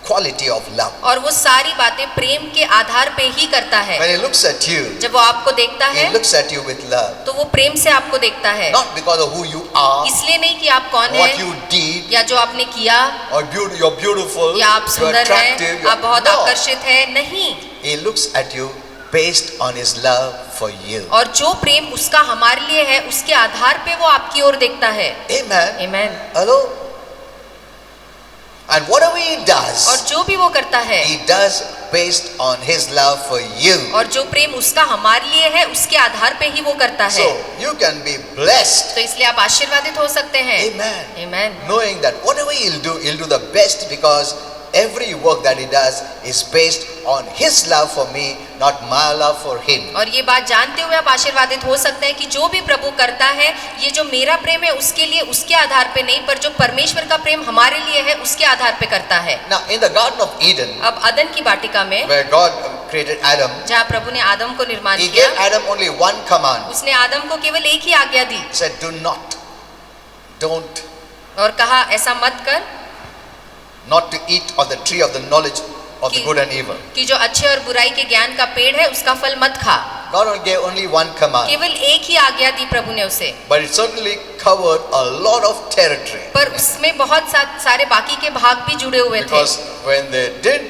quality of love. और वो सारी बातें प्रेम के आधार पे ही करता है। When He looks at you, जब वो आपको देखता He है looks at you with love, तो वो प्रेम से आपको देखता है, not because of who you are, इसलिए नहीं कि आप कौन what हैं you did, या जो आपने किया, or you're beautiful, या आप you're सुंदर attractive. हैं, आप बहुत No. आकर्षित हैं, नहीं। He looks at you based on His love for you. और जो प्रेम उसका हमारे लिए है, उसके आधार पे वो आपकी ओर देखता है। Amen. आमीन। Hello. And whatever He does, और जो भी वो करता है, He does based on His love for you. और जो प्रेम उसका हमारे लिए है, उसके आधार पे ही वो करता है। So you can be blessed. तो इसलिए आप आशीर्वादित हो सकते हैं। Amen. आमीन। Knowing that whatever He'll do the best, because every work that He does is based on His love for me, not my love for Him. और ये बात जानते हुए आप आशीर्वादित हो सकते हैं कि जो भी प्रभु करता है, ये जो मेरा प्रेम है उसके लिए, उसके आधार पे नहीं, पर जो परमेश्वर का प्रेम हमारे लिए है उसके आधार पे करता है। Now in the Garden of Eden, अब अदन की वाटिका में, where God created Adam, जहाँ प्रभु ने आदम को निर्माण He किया, gave Adam only one command. उसने आदम को केवल एक ही आज्ञा दी, He said, don't और कहा ऐसा मत कर not to eat of the tree of the knowledge of the good and evil. कि जो अच्छे और बुराई के ज्ञान का पेड़ है उसका फल मत खा। God gave only one command, केवल एक ही आज्ञा दी प्रभु ने उसे, but it certainly covered a lot of territory. पर उसमें बहुत सारे बाकी के भाग भी जुड़े हुए थे, Because when they did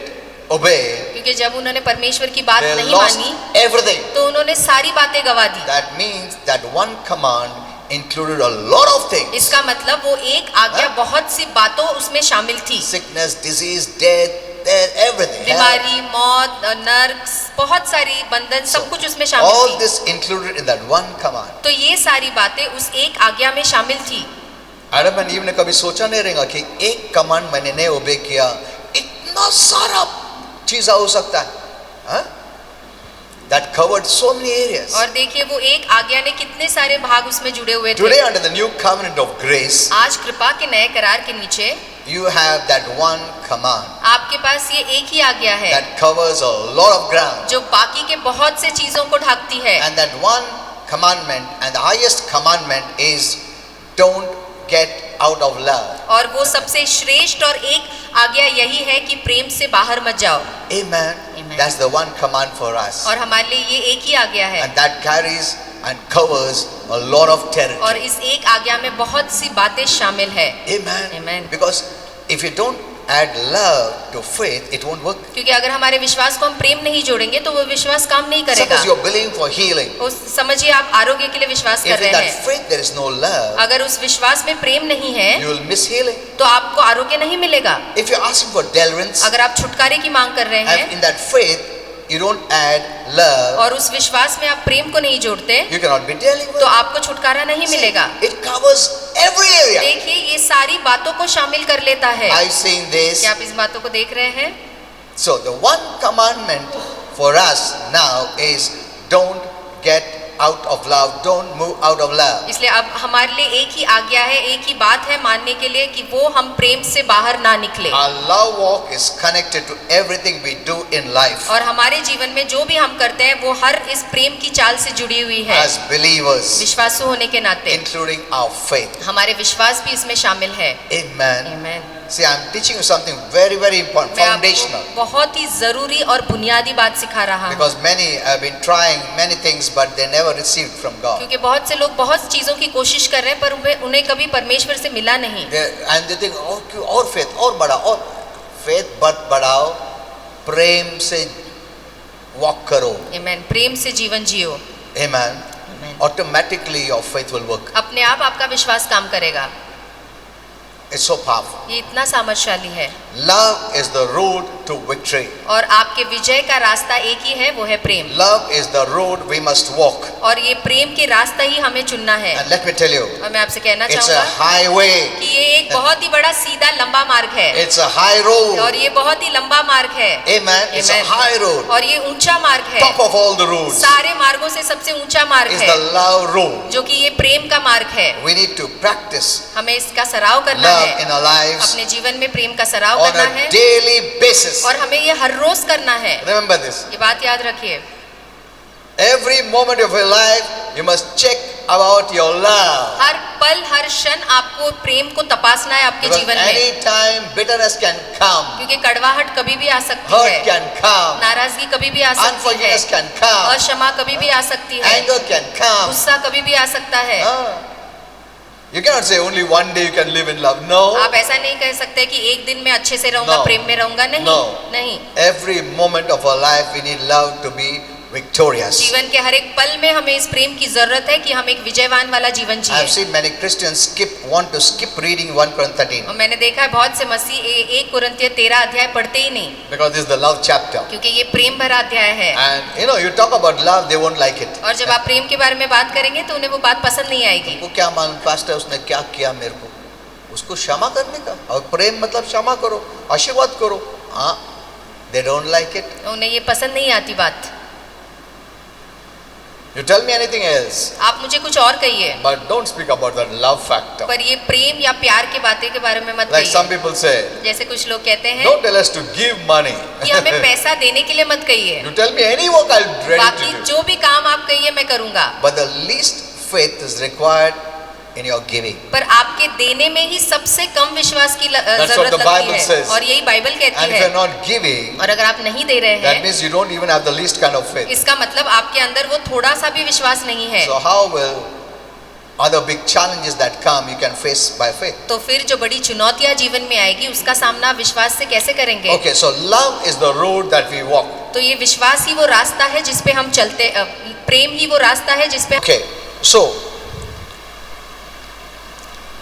obey, क्योंकि जब उन्होंने परमेश्वर की बात they नहीं lost मानी everything. तो उन्होंने सारी बातें गवा दी। That means that one command included a lot of things. इसका मतलब वो एक आज्ञा हाँ? बहुत सी बातों उसमें शामिल थी। Sickness, disease, death, everything. बीमारी, मौत, नर्क, बहुत सारी बंधन, सब कुछ उसमें शामिल All थी। this included in that one command. तो ये सारी बातें उस एक आज्ञा में शामिल थी। एडम एंड ईव ने कभी सोचा नहीं रहेगा कि एक कमांड मैंने नहीं ओबे किया, इतना सारा चीज हो सकता है। हाँ? That covered so many areas. और देखिए वो एक आज्ञा ने कितने सारे भाग उसमें जुड़े हुए थे। Today under the new covenant of grace, आज कृपा के नए करार के नीचे you have that one command आपके पास ये एक ही आज्ञा है that covers a lot of ground. जो बाकी के बहुत से चीजों को ढकती है। And that one commandment and the highest commandment is don't get out of love. और वो सबसे श्रेष्ठ और एक आज्ञा यही है कि प्रेम से बाहर मत जाओ। Amen. Amen. That's the one command for us. और हमारे लिए ये एक ही आज्ञा है। And that carries and covers a lot of और territory. इस एक आज्ञा में बहुत सी बातें शामिल है। Amen. Amen. Because if you don't add love to faith, it won't work. क्योंकि अगर हमारे विश्वास को हम प्रेम नहीं जोड़ेंगे तो वो विश्वास काम नहीं करेगा। Suppose you're believing for healing. समझिए आप आरोग्य के लिए विश्वास कर If in रहे that हैं, faith there is no love, अगर उस विश्वास में प्रेम नहीं है you will miss healing. तो आपको आरोग्य नहीं मिलेगा। If you're asking for deliverance, अगर आप छुटकारे की मांग कर रहे and हैं in that faith you don't add love, और उस विश्वास में आप प्रेम को नहीं जोड़ते you cannot be delivered. तो आपको छुटकारा नहीं See, मिलेगा। it covers every area. देखिए ये सारी बातों को शामिल कर लेता है। I sing this. क्या आप इस बातों को देख रहे हैं? So the one commandment for us now is don't get out of love, don't move out of love. इसलिए अब हमारे लिए एक ही आज्ञा है, एक ही बात है मानने के लिए कि वो हम प्रेम से बाहर ना निकले। Our love walk is connected to everything we do in life. और हमारे जीवन में जो भी हम करते हैं वो हर इस प्रेम की चाल से जुड़ी हुई है। As believers, विश्वासु होने के नाते including our faith. हमारे विश्वास भी इसमें शामिल है। Amen. Amen. See, I'm teaching you something very, very important, मैं foundational. आपको बहुत ही जरूरी और बुनियादी बात सिखा रहा हूँ। Because many have been trying many things, but they never received from God. क्योंकि बहुत से लोग बहुत चीजों की कोशिश कर रहे हैं पर उन्हें कभी परमेश्वर से मिला नहीं। And they think, और faith और बढ़ाओ, और faith बढ़ाओ, प्रेम से walk करो. Amen. प्रेम से जीवन जियो। Amen. Amen. Automatically your faith will work. अपने आप आपका विश्वास काम करेगा। It's so powerful. ये इतना सामर्थ्यशाली है। Love is the road to victory. और आपके विजय का रास्ता एक ही है, वो है प्रेम। Love is the road we must walk. और ये प्रेम के रास्ता ही हमें चुनना है। And let me tell you, और मैं आपसे कहना it's a चाहूँगा highway. कि ये एक बहुत ही बड़ा सीधा लंबा मार्ग है। It's a high road. और ये बहुत ही लंबा मार्ग है। Amen. It's a Amen. high road. और ये ऊंचा मार्ग है। Top of all the roads सारे मार्गों से सबसे ऊंचा मार्ग is है, the love road. जो कि ये प्रेम का मार्ग है। We need to practice हमें इसका सराव करना love है, in our lives अपने जीवन में प्रेम का सराव on करना a है daily basis. और हमें ये हर रोज करना है। Remember this. ये बात याद रखिए। Every moment of your life, you must check about your love. हर पल हर क्षण आपको प्रेम को तपासना है आपके Because जीवन में, any time bitterness can come, क्योंकि कड़वाहट कभी भी आ सकती hurt है, can come, नाराजगी कभी भी आ सकती है, unforgiveness can come, अक्षमा कभी भी आ सकती है, anger can come. गुस्सा कभी भी आ सकता है। You cannot say only one day you can live in love. No. आप ऐसा नहीं कह सकते कि एक दिन मैं अच्छे से रहूंगा, No. प्रेम में रहूंगा। नहीं, No. नहीं। Every moment of our life, we need love to be victorious. जीवन के हर एक पल में हमें इस प्रेम की जरूरत है कि हम एक विजयवान वाला जीवन I have जिए। seen many Christians want to skip reading 1 Corinthians 13 और मैंने देखा है बहुत से मसीह 1 कुरिन्थियों 13 अध्याय पढ़ते ही नहीं, because this is the love chapter. क्योंकि ये प्रेम भरा अध्याय है। And you talk about love, they won't like it. और जब आप प्रेम के बारे में बात करेंगे तो उन्हें वो बात पसंद नहीं आएगी। वो क्या मालूम पास्टर उसने क्या किया मेरे को, उसको क्षमा करने का, और प्रेम मतलब क्षमा करो, आशीर्वाद करो। हाँ, they don't like it. उन्हें ये पसंद नहीं आती बात। You tell me anything else, आप मुझे कुछ और कहिए, but don't speak about that love factor. पर ये प्रेम या प्यार की बातें के बारे में मत Like some कहिए। people say, जैसे कुछ लोग कहते हैं don't tell us to give money. कि हमें पैसा देने के लिए मत कहिए, You tell me any work I'll ready बाकी to do. जो भी काम आप कहिए मैं करूंगा। But the least faith is required in your giving. पर आपके देने में ही सबसे कम विश्वास की what जरूरत the लगती Bible है, says. और यही बाइबल कहती And if है। you're not giving, और अगर आप नहीं दे रहे that हैं, means you don't even have the least kind of faith. इसका मतलब आपके अंदर वो थोड़ा सा भी विश्वास नहीं है। So how will other big challenges that come you can face by faith? तो फिर जो बड़ी चुनौतियां जीवन में आएगी उसका सामना विश्वास से कैसे करेंगे? Okay, so love is the road that we walk. तो ये विश्वास ही वो रास्ता है जिस पे हम चलते, प्रेम ही वो रास्ता है जिस पे Okay, so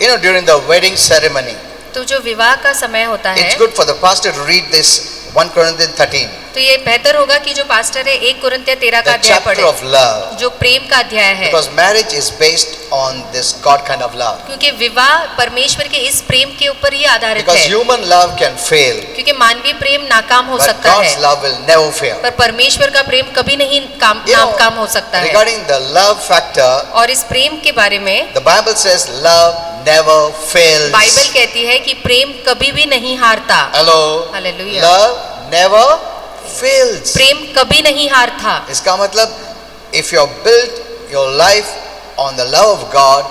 You know, during the wedding ceremony, तो जो विवाह का समय होता है, it's good for the pastor to read this 1 Corinthians 13, तो ये बेहतर होगा कि जो पास्टर है 1 कुरिन्थियों 13 का the अध्याय chapter पढ़े, of love, जो प्रेम का अध्याय है, because marriage is based on this God kind of love. क्योंकि विवाह परमेश्वर के इस प्रेम के ऊपर ही आधारित Because है, human love can fail, क्योंकि मानवीय प्रेम नाकाम हो but सकता God's है, love will never fail. पर परमेश्वर का प्रेम कभी नहीं You know, नाकाम हो सकता है। regarding the love factor, और इस प्रेम के बारे में the Bible says love never fails. Bible कहती है कि प्रेम कभी भी नहीं हारता। Hello? Hallelujah. Love never fails. प्रेम कभी नहीं हारता। इसका मतलब if you build your life on the love of God,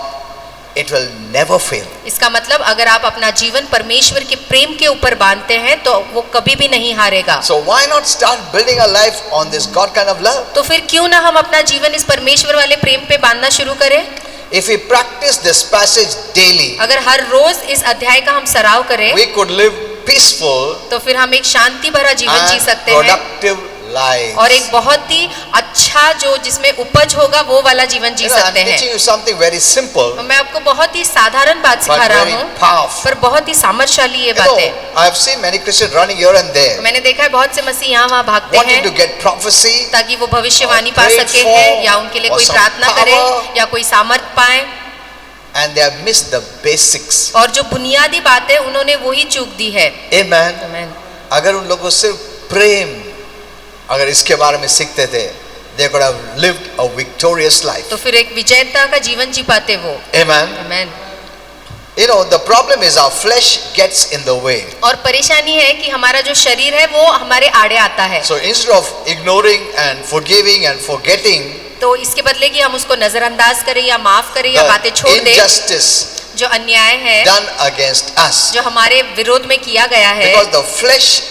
it will never fail. इसका मतलब अगर आप अपना जीवन परमेश्वर के प्रेम के ऊपर बांधते हैं तो वो कभी भी नहीं हारेगा। So why not start building a life on this God kind of love? तो फिर क्यों ना हम अपना जीवन इस परमेश्वर वाले प्रेम पे बांधना शुरू करें? If we practice this passage daily, अगर हर रोज इस अध्याय का हम सराव करें we could live peaceful तो फिर हम एक शांति भरा जीवन जी and सकते हैं productive lives. और एक बहुत ही अच्छा जो जिसमें उपज होगा वो वाला जीवन जी You know, I'm सकते हैं। teaching you something very simple मैं आपको बहुत ही साधारण बात but सिखा रहा very हूँ, powerful. पर बहुत ही सामर्थ्यशाली ये You know, बातें। I have seen many Christians running here and there, मैंने देखा है बहुत से मसीह यहाँ वहाँ भागते wanting to हैं get prophecy, ताकि वो भविष्यवाणी पा prayed सके for, हैं या उनके लिए or कोई some प्रार्थना करे power. या कोई सामर्थ पाए, and they have missed the basics. और जो बुनियादी बात है उन्होंने वही चूक दी है। Amen. आमीन। अगर उन लोगों को सिर्फ प्रेम अगर इसके बारे में सीखते थे, they could have lived a victorious life. तो फिर एक विजेता का जीवन जी पाते वो। Amen. आमीन। You know, the problem is our flesh gets in the way. और परेशानी है कि हमारा जो शरीर है वो हमारे आड़े आता है, So instead of ignoring and forgiving and forgetting तो इसके बदले कि हम उसको नजरअंदाज करें या माफ करें या बातें the छोड़ दें, injustice जो अन्याय है done against us, जो हमारे विरोध में किया गया है, because the flesh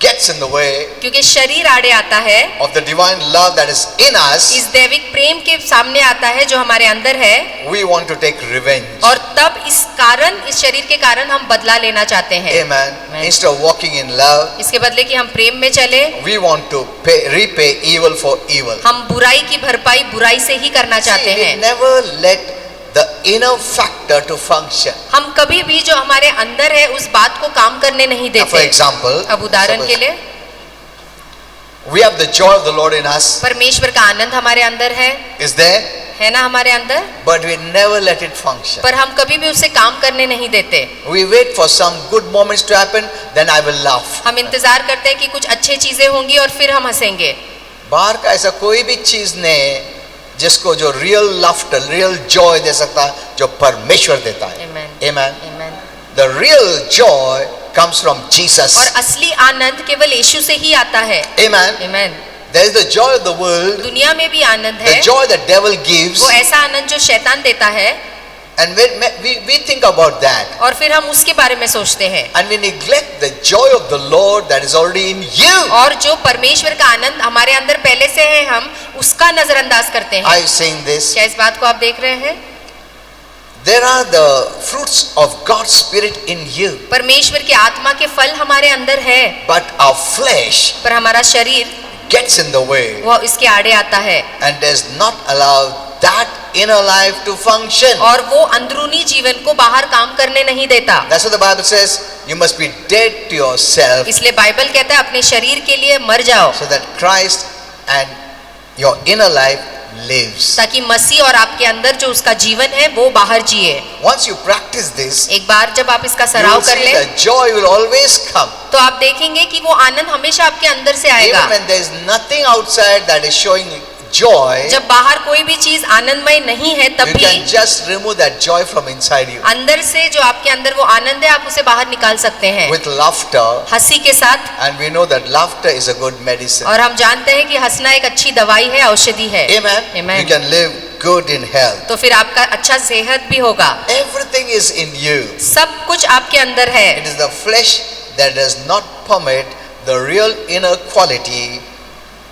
gets in the way क्योंकि शरीर आड़े आता है, of the divine love that is in us, इस दैविक प्रेम के सामने आता है जो हमारे अंदर है, we want to take revenge. और तब इस शरीर के कारण हम बदला लेना चाहते हैं। Amen. Amen. Instead of walking in love, इसके बदले कि हम प्रेम में चले, we want to repay evil for evil. हम बुराई की भरपाई बुराई से ही करना चाहते See, we हैं। never let the inner factor to function. हम कभी भी जो हमारे अंदर है उस बात को काम करने नहीं For देते। example, अब उदाहरण के लिए we have the joy of the Lord in us, परमेश्वर का आनंद हमारे अंदर is there, है ना हमारे अंदर, but we never let it function. पर हम कभी भी उसे काम करने नहीं देते। We wait for some good moments to happen, then I will laugh. हम इंतजार करते हैं कि कुछ अच्छी चीजें होंगी और फिर हम हंसेंगे। बाहर का ऐसा कोई भी चीज नहीं जिसको जो रियल लाफ्टर, रियल जॉय दे सकता है, जो परमेश्वर देता है। Amen. Amen. Amen. The real joy comes from Jesus. और असली आनंद केवल यीशु से ही आता है। Amen. Amen. There is the joy of the world, दुनिया में भी आनंद the है, joy that devil gives, वो ऐसा आनंद जो शैतान देता है, and we think about that, और फिर हम उसके बारे में सोचते हैं, and we neglect the joy of the Lord that is already in you. और जो परमेश्वर का आनंद हमारे अंदर पहले से है हम उसका नजरअंदाज करते हैं। Are you saying this? क्या इस बात को आप देख रहे हैं? There are the fruits of God's Spirit in you, परमेश्वर की आत्मा के फल हमारे अंदर है, but our flesh पर हमारा शरीर gets in the way वो इसके आड़े आता है and does not allow that inner life to function. और वो अंदरूनी जीवन को बाहर काम करने नहीं देता। That's what the Bible says. You must be dead to yourself इसलिए बाइबल कहता है अपने शरीर के लिए मर जाओ so that Christ and your inner life lives. ताकि मसीह और आपके अंदर जो उसका जीवन है वो बाहर जिए। Once you practice this, एक बार जब आप इसका you सराव will कर see लें the joy will always come. तो आप देखेंगे कि वो आनंद हमेशा आपके अंदर से आएगा। Even when there is nothing outside that is showing joy, जब बाहर कोई भी चीज आनंदमय नहीं है तब you भी can just remove that joy from inside you अंदर से जो आपके अंदर वो आनंद है आप उसे बाहर निकाल सकते हैं with laughter. हंसी के साथ। And we know that laughter is a good medicine. और हम जानते हैं कि हंसना एक अच्छी दवाई है, औषधि है। Amen. Amen. You can live good in health. तो फिर आपका अच्छा सेहत भी होगा। Everything is in you. सब कुछ आपके अंदर है। It is the flesh that does not permit the real inner quality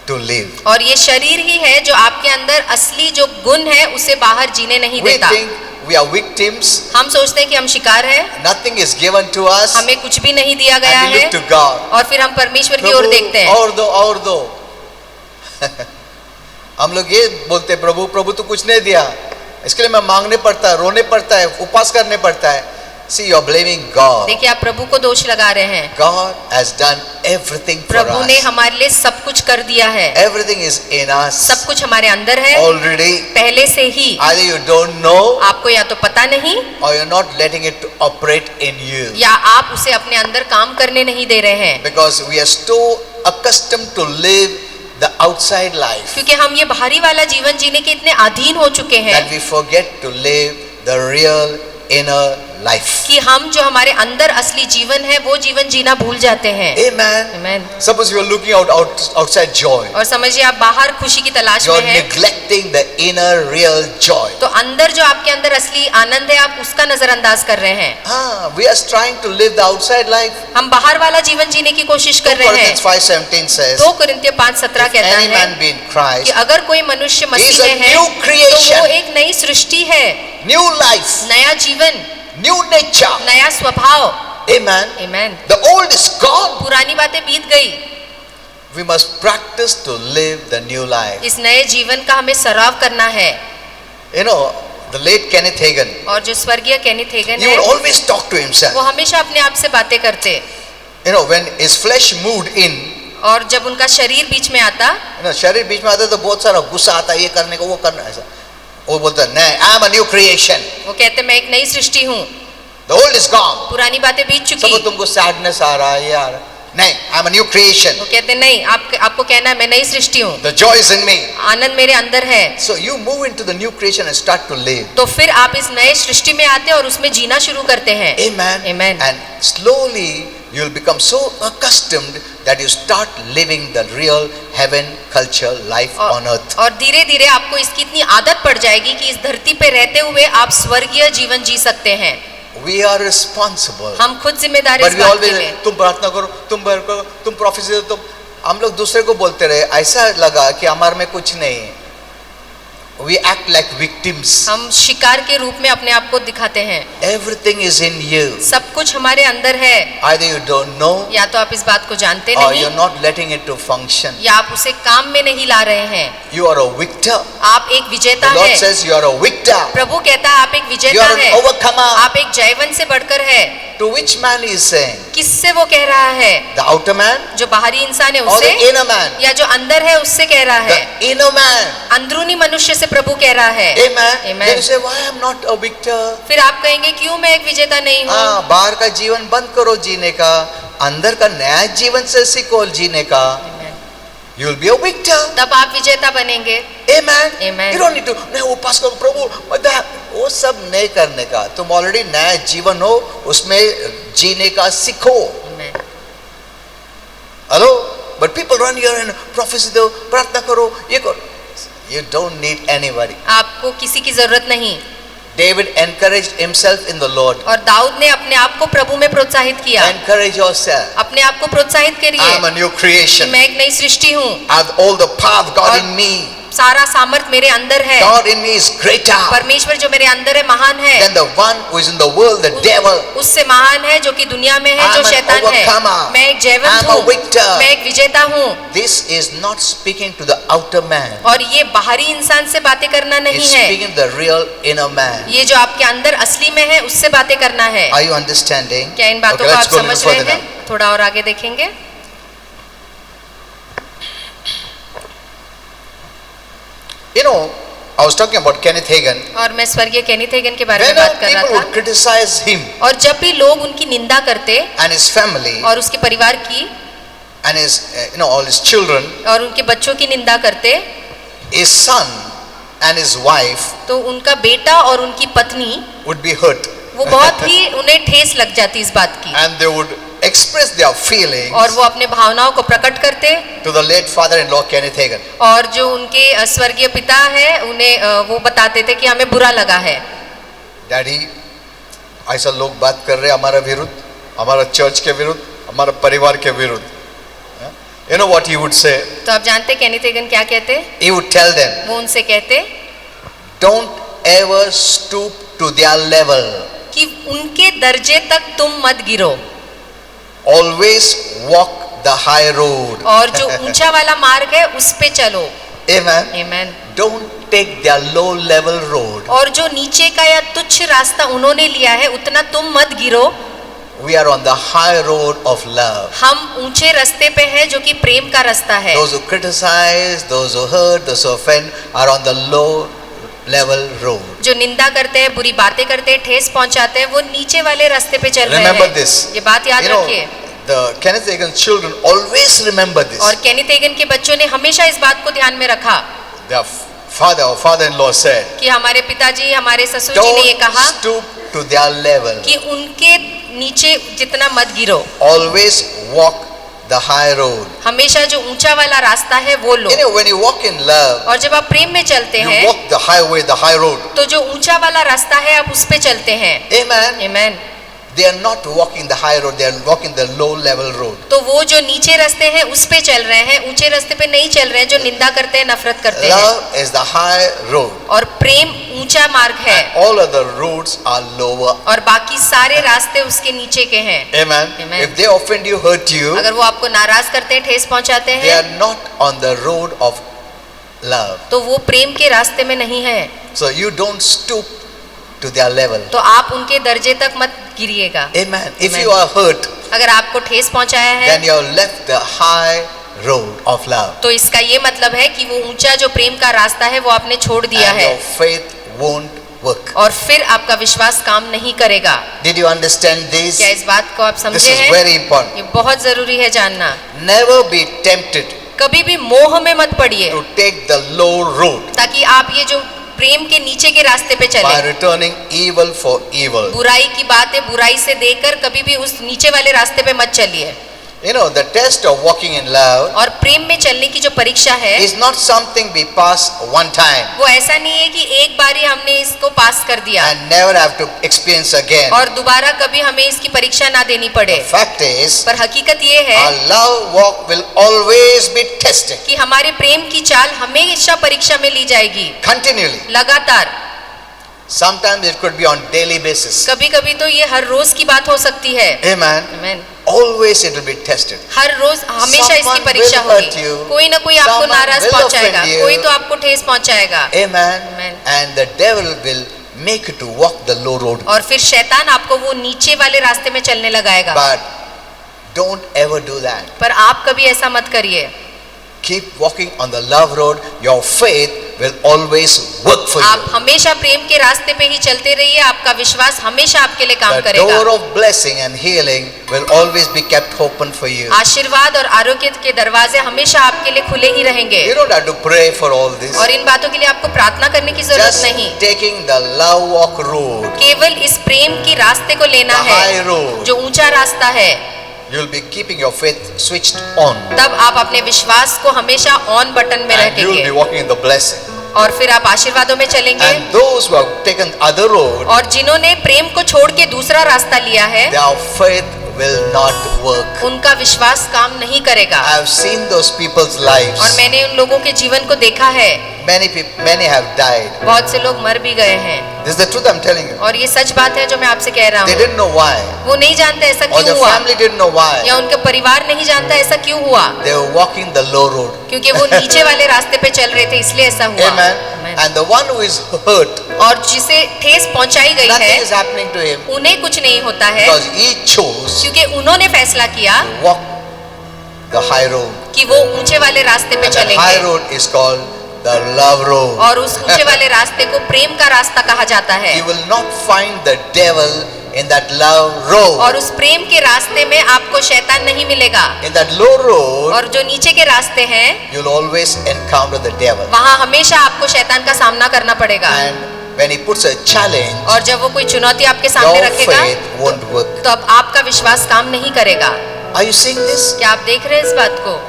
to live. और ये शरीर ही है जो आपके अंदर असली जो गुण है उसे बाहर जीने नहीं We देता। think we are victims. हम सोचते हैं कि हम शिकार हैं, Nothing is given to us. हमें कुछ भी नहीं दिया गया And we है, look to God. और फिर हम परमेश्वर की ओर देखते हैं। और दो हम लोग ये बोलते हैं, प्रभु प्रभु तो कुछ नहीं दिया, इसके लिए मैं मांगने पड़ता है, रोने पड़ता है, उपवास करने पड़ता है. See, you are blaming God. देखिए आप प्रभु को दोष लगा रहे हैं. God has done everything for प्रभु ने us. हमारे लिए सब कुछ कर दिया है. Everything is in us. सब कुछ हमारे अंदर है Already. पहले से ही. Either you don't know आपको या तो पता नहीं or you're not letting it to operate in you. या आप उसे अपने अंदर काम करने नहीं दे रहे हैं. Because we are so accustomed to live the outside life क्योंकि हम ये बाहरी वाला जीवन जीने के इतने अधीन हो चुके हैं that we forget to live the real inner life. कि हम जो हमारे अंदर असली जीवन है वो जीवन जीना भूल जाते हैं. Amen. Amen. Suppose you are looking outside joy. और समझिए आप बाहर खुशी की तलाश You are में हैं, neglecting the inner real joy. तो अंदर जो आपके अंदर असली आनंद है आप उसका नजरअंदाज कर रहे हैं. We are trying to live the outside life. हम बाहर वाला जीवन जीने की कोशिश 2 कर रहे Corinthians हैं. 5:17 says, 2 कुरिन्थियों 5:17 if कहता any है man be in कि Christ, अगर कोई मनुष्य he is मसीह a में है new तो creation, वो एक नई सृष्टि है, new life, नया जीवन, new nature. नया स्वभाव. Amen. Amen. The old is gone. पुरानी बातें बीत गई. We must practice to live the new life. इस नए जीवन का हमें सराव करना है. You know, the late Kenneth Hagin, और जो स्वर्गीय केनिथ हेगन he है would always talk to वो himself. हमेशा अपने आप से बातें करते. You know, when his flesh moved in, और जब उनका शरीर बीच में आता, शरीर बीच में आता है तो बहुत सारा गुस्सा आता है, ये करने को, वो करना, ऐसा. वो बोलता है, नहीं, I am a new creation. वो कहते मैं एक नई सृष्टि हूँ, The old is gone. पुरानी बातें बीत सब चुकी. तुमको सैडनेस आ रहा है यार, नहीं, I am a new creation. वो कहते नहीं, आपको कहना है मैं नई सृष्टि हूँ, The joy is in me. आनंद मेरे अंदर है. So you move into the new creation and start to live. तो फिर आप इस नए सृष्टि में आते हैं और उसमें जीना शुरू करते हैं. Amen. Amen. And slowly you will become so accustomed that you start living the real heaven culture life on earth. और धीरे धीरे आपको इसकी इतनी आदत पड़ जाएगी कि इस धरती पे रहते हुए आप स्वर्गीय जीवन जी सकते हैं. We are responsible. हम खुद जिम्मेदार But इस we बात always के लिए. तुम प्रार्थना करो, तुम भर करो, तुम प्रोफेसी दो, तुम. हम लोग दूसरे को बोलते रहे, ऐसा लगा कि हमारे में कुछ नहीं है. We act like victims. हम शिकार के रूप में अपने आप को दिखाते हैं. Everything is in you. सब कुछ हमारे अंदर है. Either you don't know या तो आप इस बात को जानते or नहीं you're not letting it to function. या आप उसे काम में नहीं ला रहे हैं. You are a victor. आप एक विजेता The Lord हैं. says you are a victor. प्रभु कहता है आप एक You विजेता are an हैं. overcomer. आप एक जयवंत से बढ़कर है. To which man he is saying? किससे वो कह रहा है? The outer man जो बाहरी इंसान है or उससे, the inner man? या जो अंदर है उससे कह रहा है? The inner man. अंदरूनी मनुष्य से प्रभु कह रहा है. Amen. Amen. Then you say, why I am not a victor? फिर आप कहेंगे क्यों मैं एक विजेता नहीं हूँ? हाँ, बाहर का जीवन बंद करो जीने का, अंदर का नया जीवन से सीखो जीने का. You will be a victor. तब आप विजेता बनेंगे. Amen. Amen. You don't need to, नहीं उपास करो प्रभु, वो सब नहीं करने का. तुम ऑलरेडी नया जीवन हो, उसमें जीने का सीखो. Amen. Hello? But people run here and prophesy दो, प्रार्थना करो, ये करो. You don't need anybody. आपको किसी की जरूरत नहीं. David encouraged himself in the Lord. और दाऊद ने अपने आप को प्रभु में प्रोत्साहित किया. Encourage yourself. अपने आप को प्रोत्साहित करिए. I am a new creation. मैं एक नई सृष्टि हूँ. I have all the power of God in me. सारा सामर्थ मेरे अंदर है. God in me is greater परमेश्वर जो मेरे अंदर है महान है. than the one who is in the world, the devil. उससे महान है जो कि दुनिया में है, I'm जो an शैतान है. overcomer. मैं एक जयवंत I'm a हूँ. victor. मैं एक विजेता हूँ. This is not speaking to the outer man. और ये बाहरी इंसान से बातें करना नहीं It's है. speaking to the real inner man. ये जो आपके अंदर असली में है उससे बातें करना है. Are you understanding? क्या इन बातों Okay, को let's आप go a little समझ रहे further हैं? now. थोड़ा और आगे देखेंगे. You know, I was talking about Kenneth Hagin. और मैं स्वर्गीय केनिथ हेगन के बारे में Whenever बात कर people रहा would था. criticize him और जब भी लोग उनकी निंदा करते and his family और उसके परिवार की and his, all his children, और उनके बच्चों की निंदा करते, his son and his wife तो उनका बेटा और उनकी पत्नी would be hurt. वो बहुत ही उन्हें ठेस लग जाती इस बात की. And they would express their feelings और वो अपने भावनाओं को प्रकट करते. to the late father-in-law Kenneth Hagin. और जो उनके स्वर्गीय पिता है उन्हें वो बताते थे कि हमें बुरा लगा है. डैडी, ऐसा लोग बात कर रहे हैं हमारे विरुद्ध, हमारा चर्च के विरुद्ध, हमारा परिवार के विरुद्ध. You know what he would say? तो आप जानते केनिथ हेगन क्या कहते? He would tell them, वो उनसे कहते don't ever stoop to their level. कि उनके दर्जे तक तुम मत गिरो. Always walk the high road. और जो ऊंचा वाला मार्ग है उस पे चलो. Amen. Amen. don't take their low level road. और जो नीचे का या तुच्छ रास्ता उन्होंने लिया है उतना तुम मत गिरो। We are on the high road of love. हम ऊंचे रास्ते पे हैं जो कि प्रेम का रास्ता है। Those who criticize, those who hurt, those who offend are on the low level road. जो निंदा करते हैं, बुरी बातें करते हैं, ठेस पहुंचाते हैं, वो नीचे वाले रास्ते पे चल रहे Remember हैं। this. ये बात याद You know, रखिए। the Kenneth Hagin's children always remember this. और केनिथ हेगन के बच्चों ने हमेशा इस बात को ध्यान में रखा Their father or father-in-law said, कि हमारे पिताजी, हमारे ससुर जी ने ये don't कहा stoop to their level. कि उनके नीचे जितना मत गिरो, Always walk the high road. हमेशा जो ऊंचा वाला रास्ता है वो लो। You know, when you walk in love, और जब आप प्रेम में चलते you हैं walk the highway, the high road. तो जो ऊंचा वाला रास्ता है आप उस पे चलते हैं। Amen. आमीन। They are not walking the high road, they are walking the low level road. तो वो जो नीचे रास्ते हैं उस पे चल रहे हैं, ऊंचे रास्ते पे नहीं चल रहे हैं, जो निंदा करते हैं, नफरत करते हैं। Love is the high road. और प्रेम ऊंचा मार्ग है All other roads are lower. और बाकी सारे रास्ते उसके नीचे के हैं। Amen. Amen. If they offend you, hurt you, अगर वो आपको नाराज करते हैं, ठेस पहुंचाते they हैं, are not on the road of love. तो वो प्रेम के रास्ते में नहीं है। So you don't stoop to their level. तो आप उनके दर्जे तक मत गिरिएगा। Amen. If Amen. you are hurt, अगर आपको ठेस पहुंचाया है then you have left the high road of love. तो इसका ये मतलब है कि वो ऊंचा जो प्रेम का रास्ता है वो आपने छोड़ दिया And है your faith won't work. और फिर आपका विश्वास काम नहीं करेगा। Did you understand this? क्या इस बात को आप This समझे is हैं? very important. ये बहुत जरूरी है जानना। Never be tempted कभी भी मोह में मत पड़िए to take the low road ताकि आप ये जो प्रेम के नीचे के रास्ते पे by चले। returning evil for evil. बुराई की बातें बुराई से देकर कभी भी उस नीचे वाले रास्ते पे मत चलिए। You know, the test of walking in love और प्रेम में चलने की जो परीक्षा है is not something we pass one time वो ऐसा नहीं है कि एक बार ही हमने इसको पास कर दिया and never have to experience again. और दोबारा कभी हमें इसकी परीक्षा ना देनी पड़े। The fact is, पर हकीकत ये है our love walk will always be tested कि हमारे प्रेम की चाल हमेशा परीक्षा में ली जाएगी, continually. लगातार। Sometimes it could be on daily basis. कभी कभी तो ये हर रोज की बात हो सकती है। Amen. आमीन। Always it will be tested. हर रोज हमेशा इसकी Someone परीक्षा will hurt होगी। you. कोई ना कोई आपको Someone नाराज will पहुंचाएगा, offend you. कोई तो आपको ठेस पहुंचाएगा। Amen. Amen. And the devil will make you to walk the low road. और फिर शैतान आपको वो नीचे वाले रास्ते में चलने लगाएगा। But don't ever do that. पर आप कभी ऐसा मत करिए। Keep walking on the love road. Your faith will always work for आप you. हमेशा प्रेम के रास्ते पे ही चलते रहिए, आपका विश्वास हमेशा आपके लिए काम The करेगा। door of blessing and healing will always be kept open for you. आशीर्वाद और आरोग्य के दरवाजे हमेशा आपके लिए खुले ही रहेंगे। You don't have to pray for all this. और इन बातों के लिए आपको प्रार्थना करने की जरूरत Just नहीं, taking the love walk road, केवल इस प्रेम की रास्ते को लेना the high है road, जो ऊंचा रास्ता है। you'll be keeping your faith switched on. तब आप अपने विश्वास को हमेशा ऑन बटन में And you'll be रखेंगे walking in the blessing. और फिर आप आशीर्वादों में चलेंगे। And those who have taken other road, और जिन्होंने प्रेम को छोड़ के दूसरा रास्ता लिया है their faith will not work. उनका विश्वास काम नहीं करेगा। I have seen those people's और lives. मैंने उन लोगों के जीवन को देखा है, Many have died. बहुत से लोग मर भी गए हैं। This is the truth I'm telling you. और ये सच बात है जो मैं आपसे कह रहा They हूँ। didn't know why. वो नहीं जानते ऐसा Or क्यों their हुआ, family didn't know why. या उनका परिवार नहीं जानता ऐसा क्यों हुआ, They were walking the low road. क्योंकि वो नीचे वाले रास्ते पे चल रहे थे इसलिए ऐसा हुआ। Amen. Amen. And the one who is hurt, और जिसे ठेस पहुंचाई गई nothing है is happening to him उन्हें कुछ नहीं होता है because he chose क्योंकि उन्होंने फैसला किया to walk the high road. कि वो ऊंचे वाले रास्ते पे And that high चलेंगे road is called the love road. और उस ऊंचे वाले रास्ते को प्रेम का रास्ता कहा जाता है। You will not find the devil in that love road. और उस प्रेम के रास्ते में आपको शैतान नहीं मिलेगा। In that low road, और जो नीचे के रास्ते हैं you'll always encounter the devil. वहाँ हमेशा आपको शैतान का सामना करना पड़ेगा। And when he puts a challenge, और जब वो कोई चुनौती आपके सामने your रखेगा faith won't work. तो अब आपका विश्वास काम नहीं करेगा। Are you seeing this? क्या आप देख रहे हैं इस बात को?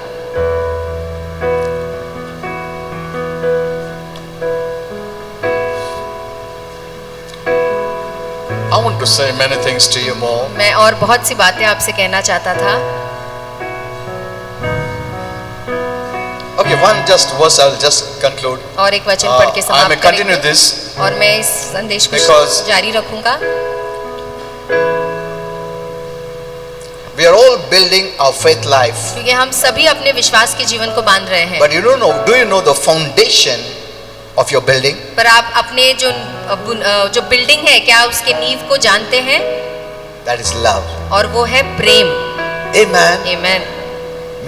I want to say many things to you more. मैं और बहुत सी बातें आपसे कहना चाहता था। Okay, one just verse I'll just conclude. और एक वचन पढ़ के I may समाप्त continue करेंगे this और मैं इस संदेश को because- जारी रखूंगा। we are all building our faith life. क्योंकि हम सभी अपने विश्वास के जीवन को बांध रहे हैं। But you don't know, do you know the foundation of your building? पर आप अपने जो बिल्डिंग है क्या उसके नींव को जानते हैं? That is love. और वो है प्रेम। Amen. Amen.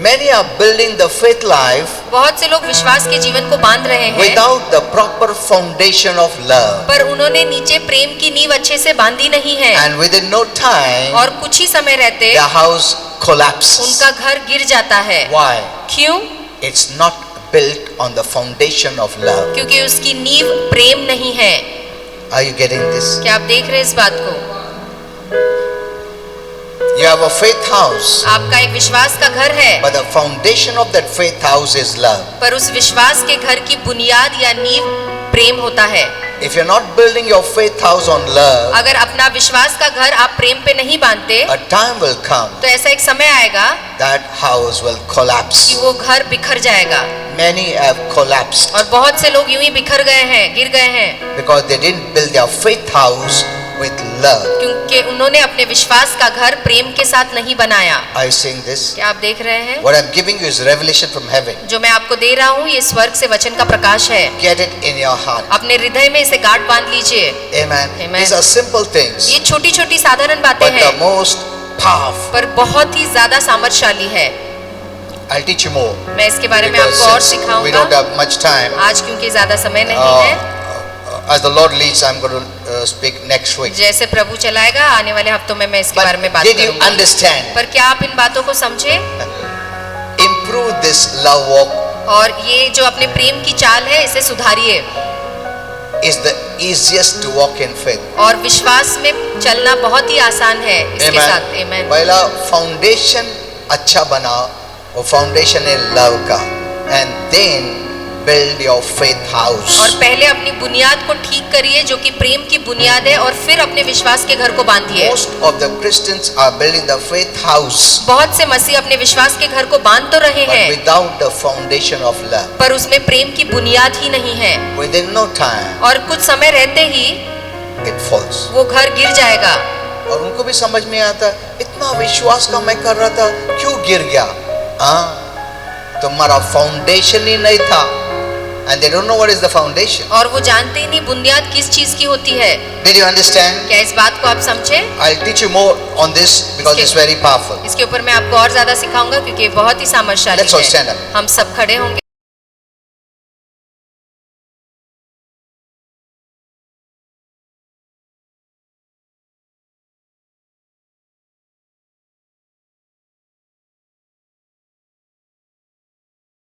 Many are building the faith life बहुत से लोग विश्वास के जीवन को बांध रहे हैं without the proper foundation of love. पर उन्होंने नीचे प्रेम की नींव अच्छे से बांधी नहीं है And within no time, और कुछ ही समय रहते their house collapses. उनका घर गिर जाता है। Why? क्यों? It's not built on the foundation of love. क्योंकि उसकी नींव प्रेम नहीं है। Are you getting this? क्या आप देख रहे हैं इस बात को? You have a faith house, आपका एक विश्वास का घर है but the foundation of that faith house is love. पर उस विश्वास के घर की बुनियाद या नींव प्रेम होता है। If you're not building your faith house on love, अगर अपना विश्वास का घर आप प्रेम पे नहीं बांधते a time will come तो ऐसा एक समय आएगा that house will कि collapse. वो घर बिखर जाएगा। Many have collapsed और बहुत से लोग यूं ही बिखर गए हैं, गिर गए हैं because they didn't build their faith house with love. क्योंकि उन्होंने अपने विश्वास का घर प्रेम के साथ नहीं बनाया। Are you seeing this? क्या आप देख रहे हैं? What I'm giving you is revelation from heaven. जो मैं आपको दे रहा हूँ ये स्वर्ग से वचन का प्रकाश है। Get it in your heart. अपने हृदय में इसे गांठ बांध लीजिए। Amen. Amen. These are simple things, ये छोटी छोटी साधारण बातें but the हैं most powerful. पर बहुत ही ज्यादा सामर्थ्यशाली है। I'll teach you more मैं इसके बारे में because आपको और since we सिखाऊंगा don't have much time. आज क्योंकि ज्यादा समय नहीं है। As the Lord leads, I'm going to speak next week. जैसे प्रभु चलाएगा आने वाले हफ्तों में मैं इसके बारे में But बात did you करूंगा। understand? पर क्या आप इन बातों को समझे? Improve this love walk और ये जो अपने प्रेम की चाल है इसे सुधारिए is the easiest to walk in faith. और विश्वास में चलना बहुत ही आसान है इसके साथ। आमेन। पहला फाउंडेशन अच्छा बनाओ, वो फाउंडेशन है लव का, and then build your faith house. और पहले अपनी बुनियाद को ठीक करिए जो कि प्रेम की बुनियाद है और फिर अपने विश्वास के घर को बांधिए। Most of the Christians are building the faith house, बहुत से मसीह अपने विश्वास के घर को बांध तो रहे but हैं without the foundation of love. पर उसमें प्रेम की बुनियाद ही नहीं है Within no time, और कुछ समय रहते ही it falls. वो घर गिर जाएगा। और उनको भी समझ में आता इतना विश्वास का मैं कर रहा था क्यों गिर गया? हाँ, तुम्हारा फाउंडेशन ही नहीं था, and they don't know what is the foundation. और वो जानते ही नहीं बुनियाद किस चीज की होती है। Did you understand? क्या इस बात को आप समझे? I'll teach you more on this because it's very powerful. इसके ऊपर मैं आपको और ज्यादा सिखाऊंगा क्योंकि ये बहुत ही सामर्थ्यशाली Let's all stand है। up. हम सब खड़े होंगे।